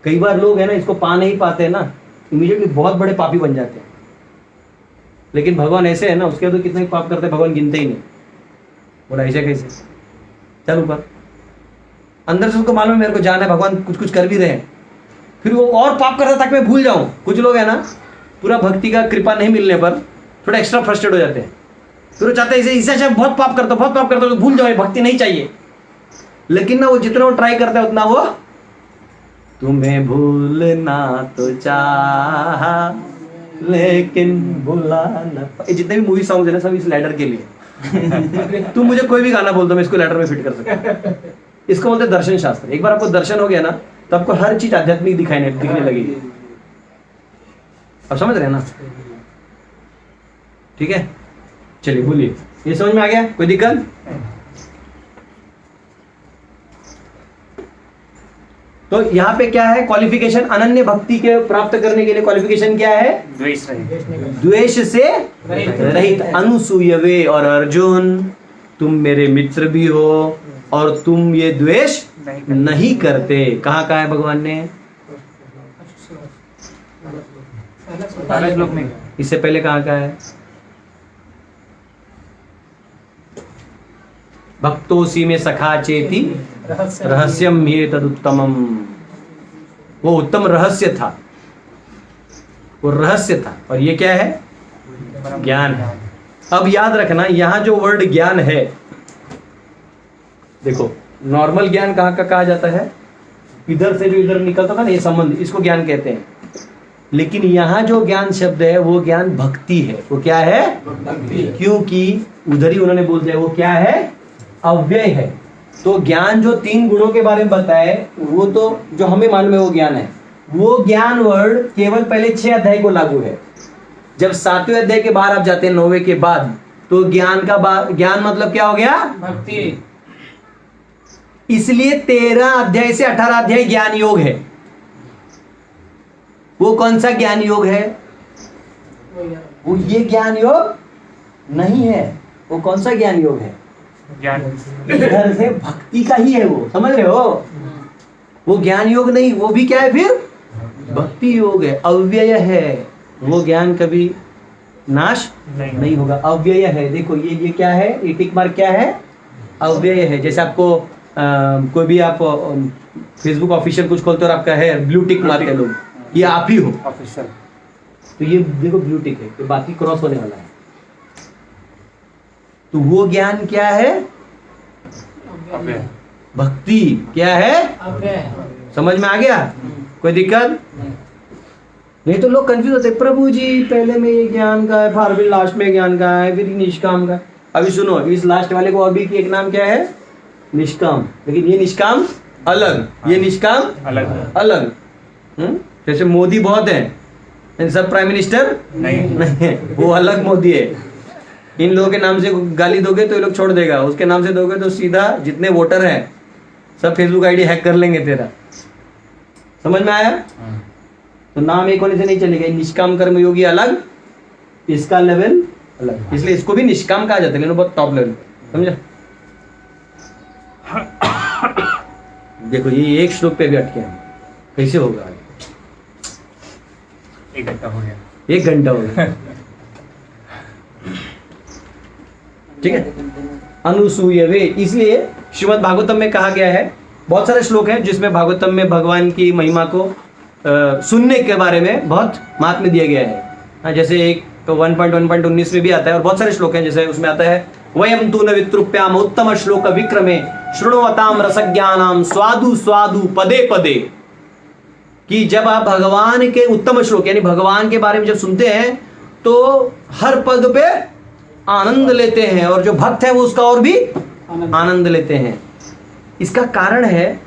S1: कई बार लोग है ना इसको पा नहीं पाते हैं ना, इमीडिएटली बहुत बड़े पापी बन जाते हैं। लेकिन भगवान ऐसे है ना, उसके तो कितने पाप करते हैं भगवान गिनते ही नहीं। बोला ऐसे कैसे? चल ऊपर, अंदर से उसको मालूम है मेरे को जाना है, भगवान कुछ कुछ कर भी रहे हैं, फिर वो और पाप करता ताकि मैं भूल जाऊं। कुछ लोग है ना पूरा भक्ति का कृपा नहीं मिलने पर थोड़ा एक्स्ट्रा फ्रस्ट्रेट हो जाते हैं, फिर वो चाहते हैं इसे बहुत पाप करता तो भूल जाओ, भक्ति नहीं चाहिए। लेकिन ना वो जितना वो ट्राई करता है उतना वो तुम्हें भूलना तो चाहा लेकिन भूला ना। जितने भी मूवी सॉन्ग है ना सब इस लैडर के लिए। तुम मुझे कोई भी गाना बोल दो मैं इसको लैडर में फिट कर सकता। इसको बोलते दर्शन शास्त्र। एक बार आपको दर्शन हो गया ना तो आपको हर चीज आध्यात्मिक दिखने लगेगी। अब समझ रहे हैं ना? ठीक है, चलिए बोलिए, ये समझ में आ गया? कोई दिक्कत? तो यहाँ पे क्या है क्वालिफिकेशन? अनन्य भक्ति के प्राप्त करने के लिए क्वालिफिकेशन क्या है?
S2: द्वेष रहित,
S1: द्वेष से रहित। अनुसूयवे और अर्जुन तुम मेरे मित्र भी हो और तुम ये द्वेष नहीं करते। कहाँ कहा है भगवान ने?
S2: पहले श्लोक में।
S1: इससे पहले कहाँ का है? भक्तोसी में सखा चेती रहस्यम ये तदुत्तमम। वो उत्तम रहस्य था, वो रहस्य था। और ये क्या है? ज्ञान है। अब याद रखना यहाँ जो वर्ड ज्ञान है, देखो नॉर्मल ज्ञान कहाँ का कहा जाता है? इधर से जो इधर निकलता था ना ये संबंध, इसको ज्ञान कहते हैं। लेकिन यहाँ जो ज्ञान शब्द है वो ज्ञान भक्ति है। वो क्या है? क्योंकि उधर ही उन्होंने बोल दिया वो क्या है? अव्यय है। तो ज्ञान जो 3 गुणों के बारे में बताए वो तो जो हमें मालूम है वो ज्ञान है। वो ज्ञान वर्ड केवल पहले 6 अध्याय को लागू है। जब 7वें अध्याय के बाहर आप जाते हैं 9वें के बाद, तो ज्ञान का ज्ञान मतलब क्या हो गया?
S4: भक्ति।
S1: इसलिए 13 अध्याय से 18 अध्याय ज्ञान योग है। वो कौन सा ज्ञान योग है? वो ये ज्ञान योग नहीं है। वो कौन सा ज्ञान योग है?
S2: ज्ञान
S1: इधर से भक्ति का ही है वो, समझ रहे हो? वो ज्ञान योग नहीं, वो भी क्या है फिर? भक्ति योग है, अव्यय है। वो ज्ञान कभी नाश
S2: नहीं
S1: नहीं होगा, अव्यय है। देखो ये क्या है, ये टिक मार्क क्या है, अव्यय है। जैसे आपको कोई भी आप फेसबुक ऑफिशियल कुछ खोलते हो और आपका है ब्लू टिक मार्क है लोग, ये आप ही हो,
S2: ऑफिशियल।
S1: तो ये देखो ब्लू टिक है, तो बाकी क्रॉस होने वाला है। तो वो ज्ञान क्या है,
S2: अव्यय।
S1: भक्ति क्या है,
S4: अव्यय है।
S1: समझ में आ गया, कोई दिक्कत नहीं? तो लोग कंफ्यूज होते हैं, प्रभु जी पहले में ये ज्ञान का है, फिर लास्ट में ज्ञान का है, फिर निष्काम का। अभी सुनो, इस लास्ट वाले को अभी की एक नाम क्या है, निष्काम। लेकिन ये निष्काम अलग, ये निष्काम
S2: अलग
S1: अलग। जैसे मोदी बहुत है, इन सब प्राइम मिनिस्टर
S2: नहीं
S1: है, वो अलग मोदी है। इन लोगों के नाम से गाली दोगे तो ये लोग छोड़ देगा, उसके नाम से दोगे तो सीधा जितने वोटर हैं सब फेसबुक आईडी हैक कर लेंगे तेरा। समझ में आया? तो नाम एक होने से नहीं चलेगा। निष्काम कर्म योगी अलग, इसका लेवल अलग, इसलिए इसको भी निष्काम कहा जाता है, लेकिन बहुत टॉप लेवल। समझा? देखो ये एक श्लोक पे भी अटके हैं, कैसे होगा?
S2: 1 घंटा हो गया।
S1: 1 घंटा हो गया। ठीक है, अनुसूय वे। इसलिए श्रीमद् भागवतम में कहा गया है, बहुत सारे श्लोक हैं जिसमें भागवतम में भगवान की महिमा को सुनने के बारे में बहुत महात्म्य दिया गया है। जैसे एक 1.1.19 में भी आता है, और बहुत सारे श्लोक हैं जैसे उसमें आता है, वयम तु न वितृप्याम उत्तम श्लोक विक्रमे शृण्वताम रसज्ञानाम स्वादु स्वादु पदे पदे। कि जब आप भगवान के उत्तम श्लोक यानी भगवान के बारे में जब सुनते हैं तो हर पद पे आनंद लेते हैं, और जो भक्त है वो उसका और भी आनंद लेते हैं। इसका कारण है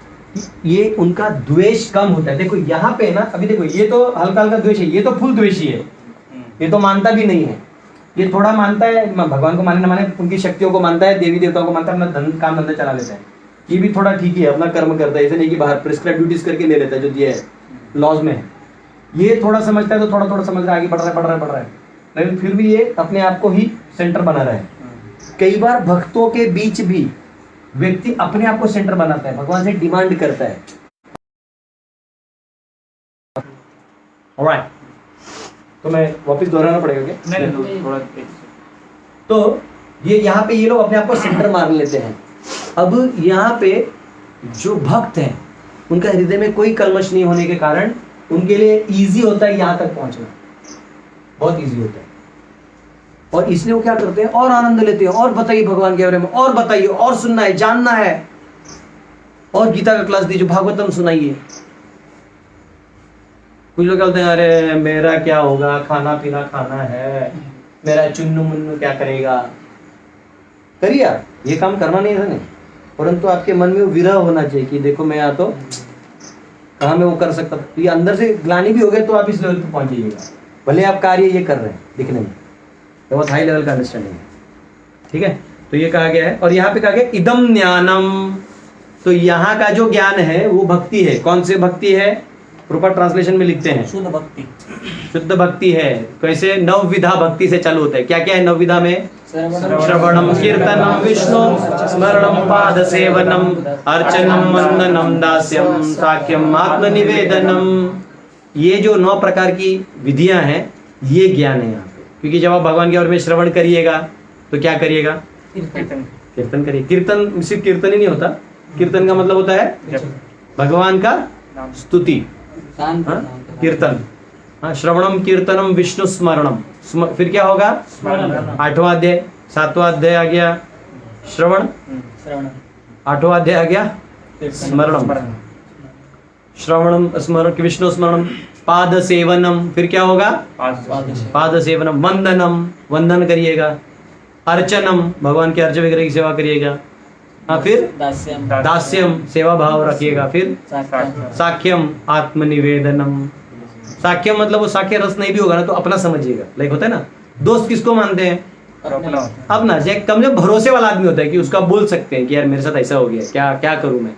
S1: ये उनका द्वेष कम होता है। देखो यहाँ पे ना, अभी देखो ये तो हल्का हल्का द्वेष है, ये तो फुल द्वेषी है, ये तो मानता भी नहीं है। ये थोड़ा मानता है, भगवान को माने ना माने, उनकी शक्तियों को मानता है, देवी देवताओं को मानता है, अपना धन काम धंधा चला लेता है। ये भी थोड़ा ठीक ही है, अपना कर्म करता है, ऐसे नहीं कि बाहर प्रिस्क्राइब ड्यूटीज करके ले लेता है जो दिया है लॉज में है। ये थोड़ा समझता है तो थोड़ा थोड़ा समझ रहा है, आगे बढ़ रहा है, लेकिन फिर भी ये अपने आप को ही सेंटर बना रहा है। कई बार भक्तों के बीच भी व्यक्ति अपने आप को सेंटर बनाता है, भगवान से डिमांड करता है। ऑलराइट, तो मैं वापस दोहराना पड़ेगा क्या?
S2: नहीं थोड़ा
S1: तो ये यहाँ पे ये लोग अपने आप को सेंटर मार लेते हैं। अब यहाँ पे जो भक्त हैं उनका हृदय में कोई कलमश नहीं होने के कारण उनके लिए इजी होता है यहाँ तक पहुंचना, बहुत इजी होता है। और इसलिए वो क्या करते हैं, और आनंद लेते हैं, और बताइए भगवान के बारे में, और बताइए, और सुनना है, जानना है, और गीता का क्लास दीजिए, भागवतम सुनाइए। कुछ लोग बोलते हैं अरे मेरा क्या होगा, खाना पीना खाना है, मेरा चुन्नू मुन्नू क्या करेगा। करिए आप, ये काम करना नहीं है, परंतु आपके मन में वो विरह होना चाहिए कि देखो मैं यहाँ तो कहाँ मैं वो कर सकता। तो ये अंदर से ग्लानि भी हो गया तो आप इस लेवल पर पहुंच जाइएगा, भले आप कार्य ये कर रहे हैं दिखने में, तो बहुत हाई लेवल का अंडरस्टैंडिंग है। ठीक है, तो ये कहा गया है। और यहाँ पे कहा गया इदम ज्ञानम, तो यहाँ का जो ज्ञान है वो भक्ति है। कौन से भक्ति है? प्रॉपर ट्रांसलेशन में लिखते हैं
S2: शुद्ध भक्ति।
S1: शुद्ध भक्ति है। कैसे? नवविधा भक्ति से चालू होता है। क्या क्या है नवविधा में? श्रवणम कीर्तनम विष्णु स्मरणम पाद सेवनम अर्चनम वंदनम दास्यम साख्यम आत्मनिवेदनम। ये जो 9 प्रकार की विधियां हैं ये ज्ञान है यहाँ पे। क्योंकि जब आप भगवान के बारे में श्रवण करिएगा तो क्या करिएगा? कीर्तन करिए। कीर्तन सिर्फ कीर्तन ही नहीं होता, कीर्तन का मतलब होता है भगवान का स्तुति, कीर्तन। हाँ, श्रवणम कीर्तनम विष्णु स्मरणम। फिर क्या होगा? 8वां अध्याय, 7वां अध्याय आ गया श्रवण, 8वां अध्याय आ गया स्मरणम। श्रवणम स्मरण विष्णु स्मरणम, पाद सेवनम, फिर क्या होगा? पाद सेवनम, वंदनम, वंदन करिएगा, अर्चनम, भगवान के अर्च वगैरह की सेवा करिएगा। हाँ, फिर दास्यम, सेवा भाव रखिएगा। फिर साख्यम, आत्मनिवेदनम। साख्यम मतलब वो साख्य रस नहीं भी होगा ना तो अपना समझिएगा। लाइक होता है ना, दोस्त किसको मानते हैं? अपना। कम से भरोसे वाला आदमी होता है कि उसका बोल सकते हैं कि यार मेरे साथ ऐसा हो गया, क्या क्या करूं मैं।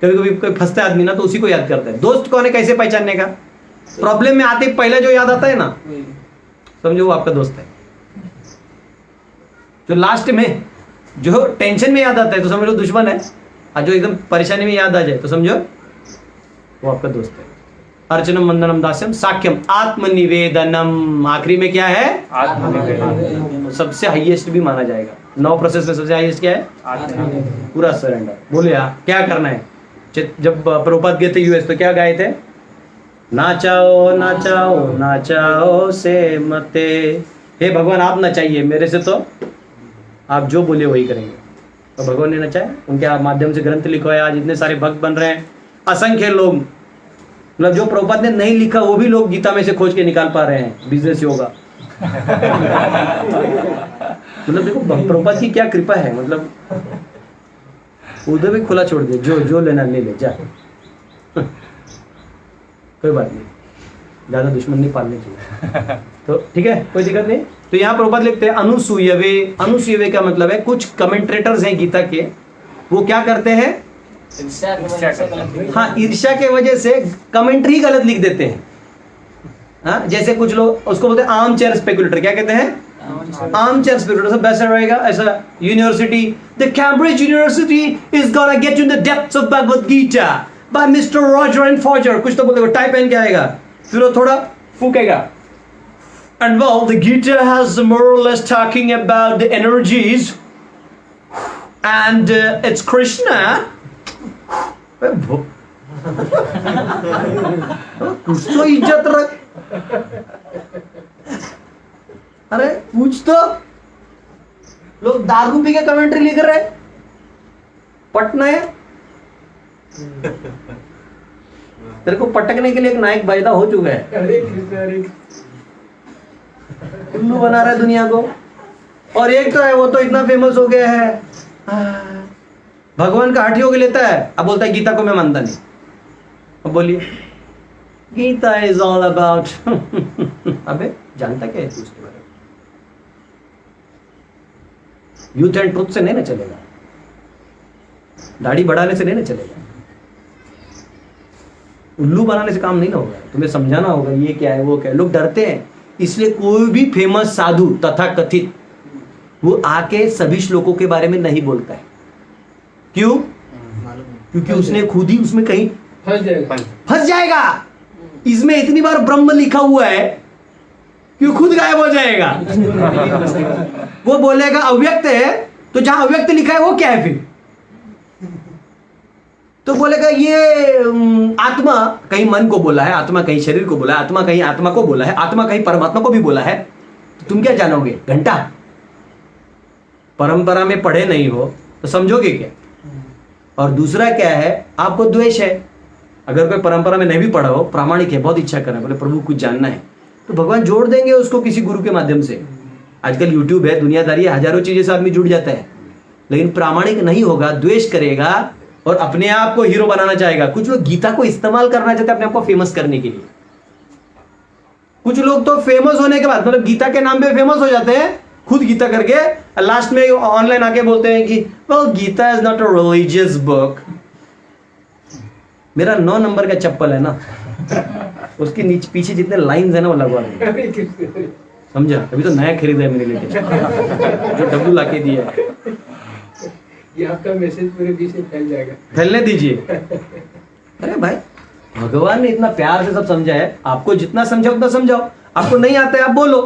S1: कभी कभी कोई फंसता है आदमी ना तो उसी को याद करता है। दोस्त कौन है कैसे पहचानने का? प्रॉब्लम में आते पहले जो याद आता है ना, समझो वो आपका दोस्त है। जो लास्ट में जो टेंशन में याद आता है तो समझ लो दुश्मन है, और जो एकदम परेशानी में याद आ जाए तो समझो वो आपका दोस्त है। अर्चनम वंदनम दास्यम साख्यम आत्मनिवेदनम। आखिरी में क्या है?
S2: आत्मनिवेदन।
S1: सबसे हाईएस्ट भी माना जाएगा। 9 प्रोसेस में सबसे हाईएस्ट क्या है?
S2: आत्मनिवेदन।
S1: पूरा सरेंडर। बोले यार क्या करना है? जब प्रभुपाद गए थे यूएस तो क्या गाए थे? नाचाओ नाचाओ नाचाओ से मते, हे भगवान आप नचाइए, मेरे से तो आप जो बोले वही करेंगे। तो भगवान ने नचाया, उनके माध्यम से ग्रंथ लिखवाया। आज इतने सारे भक्त बन रहे हैं, असंख्य लोग, मतलब जो प्रभुपाद ने नहीं लिखा वो भी लोग गीता में से खोज के निकाल पा रहे हैं। बिजनेस योगा मतलब देखो प्रभुपाद की क्या कृपा है, मतलब उधर भी खुला छोड़ दे, जो जो लेना ले ले जा कोई बात नहीं, ज्यादा दुश्मन नहीं पालने चाहिए तो ठीक है, कोई दिक्कत नहीं। तो यहाँ प्रभुपाद लिखते हैं अनुसूयवे। अनुसूयवे का मतलब है कुछ कमेंट्रेटर्स हैं गीता के, वो क्या करते हैं? हाँ, ईर्ष्या के वजह से कमेंट्री गलत लिख देते हैं। हाँ, जैसे कुछ लोग उसको बोलते हैं आर्म चेयर स्पेकुलेटर। क्या कहते हैं? Armchair speculator. सब वैसा रहेगा ऐसा। University, the Cambridge university is gonna get in the depths of Bhagavad Gita by mister Roger and Fodger. कुछ तो बोलते टाइप एन क्या आएगा, फिर वो थोड़ा फूकेगा। And well, the Gita has more or less talking about the energies and it's Krishna. कुछ तो इज्जत रख। अरे कुछ तो, लोग दारू पी के कमेंट्री लिख रहे, पटना है। तेरे को पटकने के लिए एक नायक पैदा हो चुका है,
S5: हरे कृष्ण हरे
S1: उल्लू बना रहा है दुनिया को। और एक तो है वो तो इतना फेमस हो गया है, भगवान का हाथी होके लेता है, अब बोलता है गीता को मैं मानता नहीं। अब बोलिए गीता इज ऑल अबाउट अबे जानता क्या है तू उसके बारे में? यूथ एंड ट्रुथ से नहीं ना चलेगा, दाढ़ी बढ़ाने से नहीं ना चलेगा, उल्लू बनाने से काम नहीं ना होगा। तुम्हें समझाना होगा ये क्या है वो क्या है। लोग डरते हैं, इसलिए कोई भी फेमस साधु तथा कथित वो आके सभी श्लोकों के बारे में नहीं बोलता है। क्यों? क्योंकि उसने खुद ही उसमें कहीं फंस जाएगा। इसमें इतनी बार ब्रह्म लिखा हुआ है कि खुद गायब हो जाएगा। वो बोलेगा अव्यक्त है, तो जहां अव्यक्त लिखा है वो क्या है फिर? तो बोलेगा ये आत्मा कहीं मन को बोला है, आत्मा कहीं शरीर को बोला है, आत्मा कहीं आत्मा को बोला है, आत्मा कहीं परमात्मा को भी बोला है। तो तुम क्या जानोगे? घंटा। परंपरा में पढ़े नहीं हो तो समझोगे क्या? और दूसरा क्या है, आपको द्वेष है। अगर कोई परंपरा में नहीं भी पढ़ा हो, प्रामाणिक है, बहुत इच्छा कर रहा है, बोले प्रभु कुछ जानना है, तो भगवान जोड़ देंगे उसको किसी गुरु के माध्यम से। आजकल यूट्यूब है, दुनियादारी है, हजारों चीजें से आदमी जुड़ जाता है। लेकिन प्रामाणिक नहीं होगा, द्वेष करेगा और अपने आप को हीरो बनाना चाहेगा। कुछ लोग गीता को इस्तेमाल करना चाहते हैं अपने आप को फेमस करने के लिए। कुछ लोग तो फेमस होने के बाद, मतलब गीता के नाम पे फेमस हो जाते हैं, खुद गीता करके लास्ट में ऑनलाइन आके बोलते हैं कि well Gita is not a religious book. मेरा 9 नंबर का चप्पल है ना, उसके नीचे पीछे जितने लाइंस है ना वो लगवा देंगे। समझा? अभी तो नया खरीदा है मेरे लिए जो डब्लू लाके दिया है।
S5: ये आपका मैसेज पूरे बीच में फैल जाएगा,
S1: फैलने दीजिए। अरे भाई भगवान ने इतना प्यार से सब समझा है, आपको जितना समझा उतना समझाओ। आपको नहीं आता है आप बोलो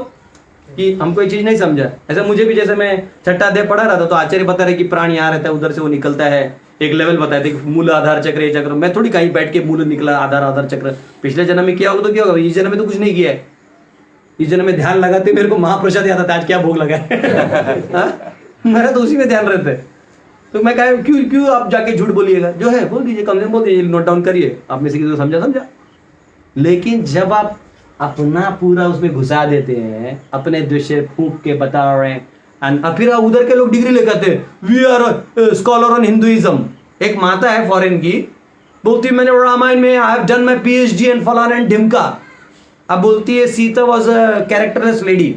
S1: कि हमको ये चीज नहीं समझा। ऐसा मुझे भी, जैसे मैं छठा अध्याय पढ़ा रहा था तो आचार्य बता रहे कि प्राण यहाँ रहता है, उधर से वो निकलता है, एक लेवल बताए थे मूल आधार चक्र ये चक्र। मैं थोड़ी कहीं बैठ के मूल निकला आधार चक्र, पिछले जन्म में किया होगा तो क्या होगा, इस जन्म में तो कुछ नहीं किया है। इस जन्म में ध्यान लगाते मेरे को महाप्रसाद याद आता है, आज क्या भोग लगा है मेरा तो उसी में ध्यान रहता है। तो मैं कहा क्यों आप जाके झूठ बोलिएगा, जो है बोल दीजिए, कम से कम बोल दीजिए, नोट डाउन करिए, आप में से किसी को समझा। लेकिन जब आप अपना पूरा उसमें घुसा देते हैं, अपने दृश्य फूंक के बता रहे हैं, एंड फिर उधर के लोग डिग्री लेकर आते हैं, we are scholar on Hinduism. एक माता है फॉरेन की, बोलती है मैंने रामायण में I have done my PhD and फलाना एंड ढिमका। अब बोलती है Sita was a characterless lady.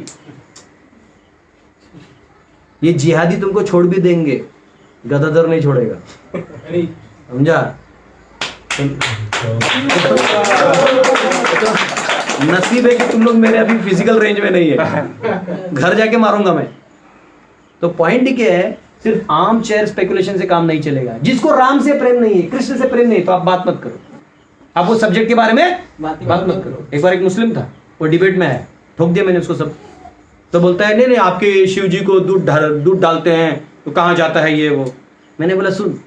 S1: ये जिहादी तुमको छोड़ भी देंगे, गदाधर नहीं छोड़ेगा। समझा? नसीब है कि तुम लोग मेरे अभी फिजिकल रेंज में नहीं है, घर जाके मारूंगा मैं। तो पॉइंट क्या है, सिर्फ आर्म चेयर स्पेकुलेशन से काम नहीं चलेगा। जिसको राम से प्रेम नहीं है, कृष्ण से प्रेम नहीं है, तो आप बात मत करो। आप वो सब्जेक्ट के बारे में
S3: बात ही
S1: बात मत करो। एक बार एक मुस्लिम था, वो डिबेट में आया, ठोक दिया मैंने उसको सब। तो बोलता है नहीं नहीं आपके शिव जी को दूध डालते हैं तो कहाँ जाता है ये वो। मैंने बोला सुन,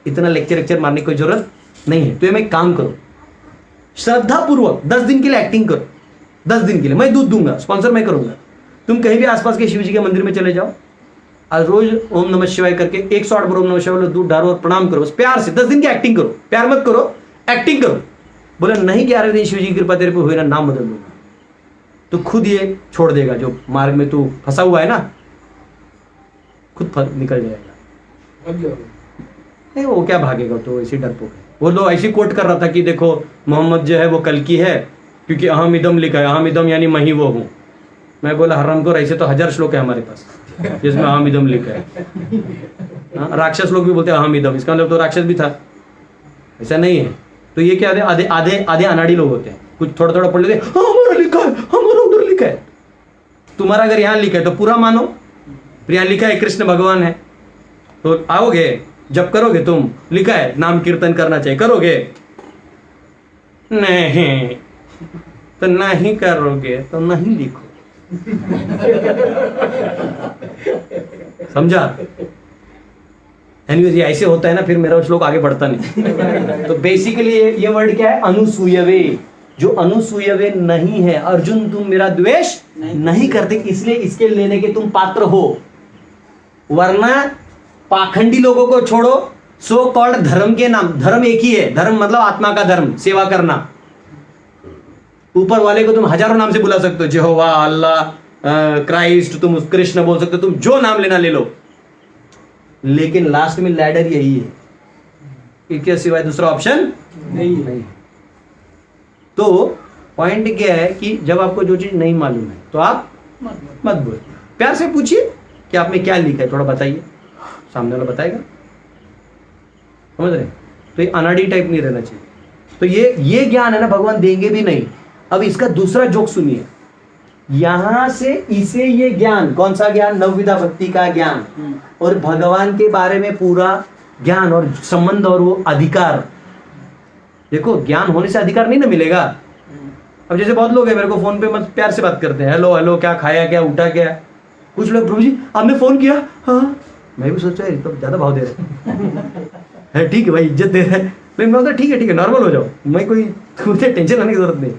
S1: इतना लेक्चर मारने की कोई जरूरत नहीं है। तो मैं काम करो, श्रद्धा पूर्वक 10 दिन के लिए एक्टिंग करो, 10 दिन के लिए मैं दूध दूंगा, स्पॉन्सर मैं करूंगा। तुम कहीं भी आसपास के शिव जी के मंदिर में चले जाओ और रोज ओम नमः शिवाय करके 108 बार ओम नमः शिवाय दूध डालो और प्रणाम करो, बस प्यार से 10 दिन की एक्टिंग करो, प्यार मत करो, एक्टिंग करो। बोले नहीं 11वें दिन शिव जी की कृपा तेरे पे हुई ना, नाम बदल दूंगा। तो खुद ये छोड़ देगा, जो मार्ग में तू फंसा हुआ है ना, खुद निकल जाएगा। नहीं वो क्या भागेगा, तो ऐसी डरपोक है। वो लोग ऐसी कोट कर रहा था कि देखो मोहम्मद जो है वो कल्कि है, क्योंकि अहम इदम लिखा है, अहम इदम यानी मैं ही वो हूँ। मैं बोला हरामखोर, ऐसे तो 1000 श्लोक है हमारे पास जिसमें अहम इदम लिखा है। राक्षस लोग भी बोलते हैं अहम इदम, इसका मतलब तो राक्षस भी था, ऐसा नहीं है। तो ये क्या आधे आधे आधे अनाड़ी लोग होते हैं, कुछ थोड़ा थोड़ा पढ़ लेते हैं, हमारा लिखा है, हमारा उधर लिखा है। तुम्हारा अगर यहाँ लिखा है तो पूरा मानो, फिर यहाँ लिखा है कृष्ण भगवान है तो आओगे, जब करोगे तुम, लिखा है नाम कीर्तन करना चाहिए, करोगे नहीं तो नहीं करोगे तो नहीं लिखो। समझा? एनीवेज ये ऐसे होता है ना, फिर मेरा श्लोक आगे बढ़ता नहीं। तो बेसिकली ये वर्ड क्या है? अनुसूयवे। जो अनुसूयवे नहीं है, अर्जुन तुम मेरा द्वेष नहीं करते, इसलिए इसके लेने के तुम पात्र हो। वरना पाखंडी लोगों को छोड़ो, सो कॉल्ड धर्म के नाम, धर्म एक ही है, धर्म मतलब आत्मा का धर्म, सेवा करना। ऊपर वाले को तुम हजारों नाम से बुला सकते हो, यहोवा, अल्लाह, क्राइस्ट, तुम कृष्ण बोल सकते हो, तुम जो नाम लेना ले लो, लेकिन लास्ट में लैडर यही है, इसके सिवाय दूसरा ऑप्शन नहीं। तो पॉइंट क्या है कि जब आपको जो चीज नहीं मालूम है तो आप मत बोलो, प्यार से पूछिए कि आप में क्या लिखा है, थोड़ा बताइए, सामने वाला बताएगा। समझ रहे? तो ये अनाड़ी टाइप नहीं रहना चाहिए। तो ये ज्ञान है ना, भगवान देंगे भी नहीं। अब इसका दूसरा जोक सुनिए, यहां से इसे ये ज्ञान, कौन सा ज्ञान? नवविधा भक्ति का ज्ञान और भगवान के बारे में पूरा ज्ञान और संबंध और वो अधिकार। देखो ज्ञान होने से अधिकार नहीं ना मिलेगा। अब जैसे बहुत लोग हैं मेरे को फोन पे मत प्यार से बात करते हैं, हेलो हेलो, क्या खाया, क्या उठा, क्या। कुछ लोग, प्रभु जी आपने फोन किया? हाँ। मैं भी सोचा है तो ज्यादा भाव दे रहे हैं, ठीक है भाई, इज्जत दे रहे हैं। लेकिन मैं ठीक है नॉर्मल हो जाओ, मैं कोई मुझे टेंशन लेने की जरूरत नहीं।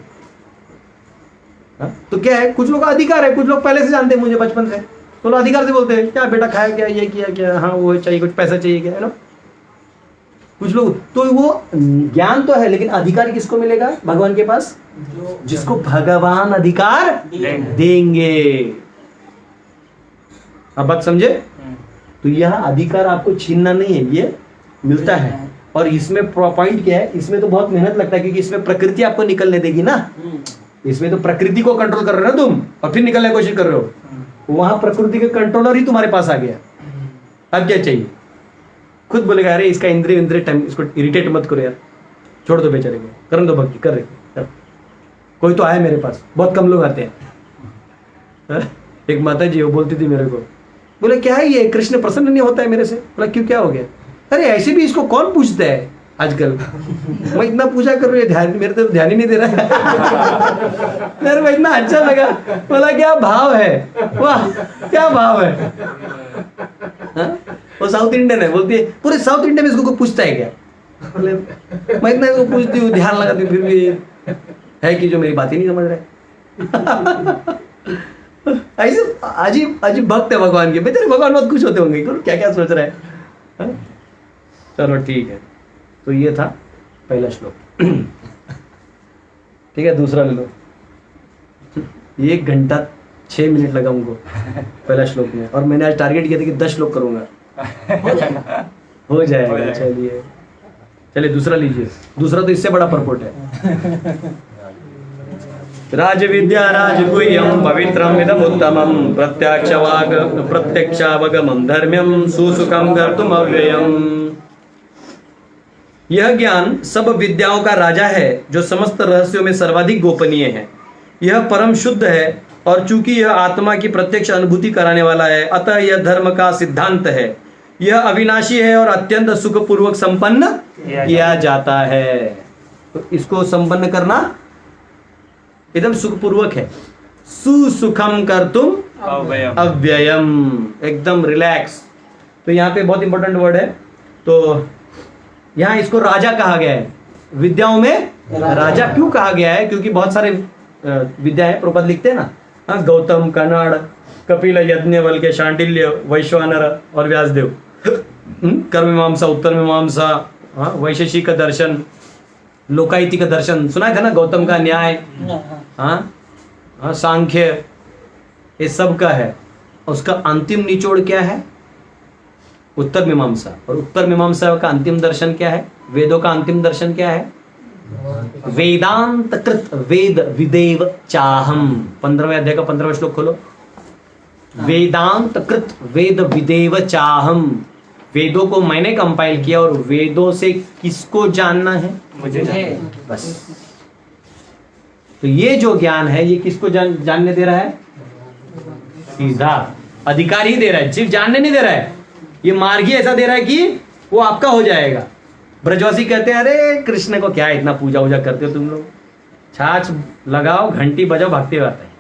S1: तो क्या है, कुछ लोग का अधिकार है, कुछ लोग पहले से जानते हैं मुझे बचपन से, तो लोग अधिकार से बोलते हैं क्या बेटा खाया, क्या ये किया, क्या हाँ वो चाहिए, कुछ पैसा चाहिए, क्या है ना। कुछ लोग तो वो ज्ञान तो है, लेकिन अधिकार किसको मिलेगा भगवान के पास? जिसको भगवान अधिकार देंगे। अब बात समझे? तो यह अधिकार आपको छीनना नहीं है, ये मिलता है। और इसमें पॉइंट क्या है, इसमें तो बहुत मेहनत लगता है, क्योंकि इसमें प्रकृति आपको निकलने देगी ना। इसमें तो प्रकृति को कंट्रोल कर रहे हो ना तुम, और फिर निकलने की कोशिश कर रहे हो। वहां प्रकृति के कंट्रोलर ही तुम्हारे पास आ गया। अब क्या चाहिए? खुद बोलेगा अरे इसका इंद्रिय टाइम, इसको इरिटेट मत करो यार, छोड़ दो बेचारे को, करने दो भक्ति, कर रहे। कोई तो आया मेरे पास, बहुत कम लोग आते हैं। एक माता जी वो बोलती थी मेरे को, बोले क्या है ये कृष्ण प्रसन्न नहीं होता है मेरे से? बोला क्यों, क्या हो गया? अरे ऐसे भी इसको कौन पूछता है आजकल, मैं इतना पूजा कर रही हूँ, ध्यान मेरे तो ध्यान ही नहीं दे रहा। मेरे को इतना अच्छा लगा, बोला क्या भाव है, वाह क्या भाव है। वो साउथ इंडियन है, बोलती है पूरे साउथ इंडिया में इसको कोई पूछता है क्या? मैं इतना इसको पूछती हूँ, ध्यान लगाती हूँ, फिर भी है कि जो मेरी बात ही नहीं समझ रहे। ऐसे अजीब अजीब भक्त है भगवान के, बेचारे भगवान बहुत खुश होते होंगे, क्या क्या सोच रहा है। चलो ठीक है, तो ये था पहला श्लोक। ठीक है, दूसरा ले लो। 1 घंटा 6 मिनट लगा उनको पहला श्लोक में, और मैंने आज टारगेट किया था कि 10 श्लोक करूंगा। हो जाएगा। चलिए दूसरा लीजिए। दूसरा तो इससे बड़ा परपोर्ट है। राज विद्या राजगुह्यम पवित्रम इदम उत्तमम प्रत्यक्षावगमम धर्म्यम सुसुखम कर्तुम अव्ययम। यह ज्ञान सब विद्याओं का राजा है, जो समस्त रहस्यों में सर्वाधिक गोपनीय है। यह परम शुद्ध है, और चूंकि यह आत्मा की प्रत्यक्ष अनुभूति कराने वाला है, अतः यह धर्म का सिद्धांत है। यह अविनाशी है और अत्यंत सुखपूर्वक संपन्न किया जाता है। तो इसको संपन्न करना एकदम सुखपूर्वक है। सुसुखम कर्तुम
S2: अव्ययम।
S1: अव्ययम, एकदम रिलैक्स। तो यहाँ पे बहुत इंपॉर्टेंट वर्ड है। तो यहाँ इसको राजा कहा गया है, विद्याओं में राजा क्यों कहा गया है? क्योंकि बहुत सारे विद्या है, प्रपद लिखते हैं ना, हाँ, गौतम, कनाड़, कपिल, यज्ञवल्क्य, शांडिल्य, वैश्वानर और व्यासदेव, कर्म मीमांसा, उत्तर मीमांसा, हाँ, वैशेषिक दर्शन, लोकायतिक दर्शन सुना था ना, गौतम का न्याय, हाँ, हाँ, सांख्य, ये सब का है। उसका अंतिम निचोड़ क्या है? उत्तर मीमांसा। और उत्तर मीमांसा का अंतिम दर्शन क्या है? वेदों का अंतिम दर्शन क्या है? वेदांत कृत वेद विदेव चाहम। 15वें अध्याय का 15वां श्लोक खोलो। वेदांत कृत वेद विदेव चाहम। वेदों को मैंने कंपाइल किया और वेदों से किसको जानना है?
S2: मुझे
S1: बस। तो ये जो ज्ञान है ये किसको जानने दे रहा है? सीधा अधिकार ही दे रहा है, सिर्फ जानने नहीं दे रहा है। ये मार्ग ही ऐसा दे रहा है कि वो आपका हो जाएगा। ब्रजवासी कहते हैं अरे कृष्ण को क्या इतना पूजा वूजा करते हो तुम लोग, छाछ लगाओ, घंटी बजाओ, भागते हुए आता है।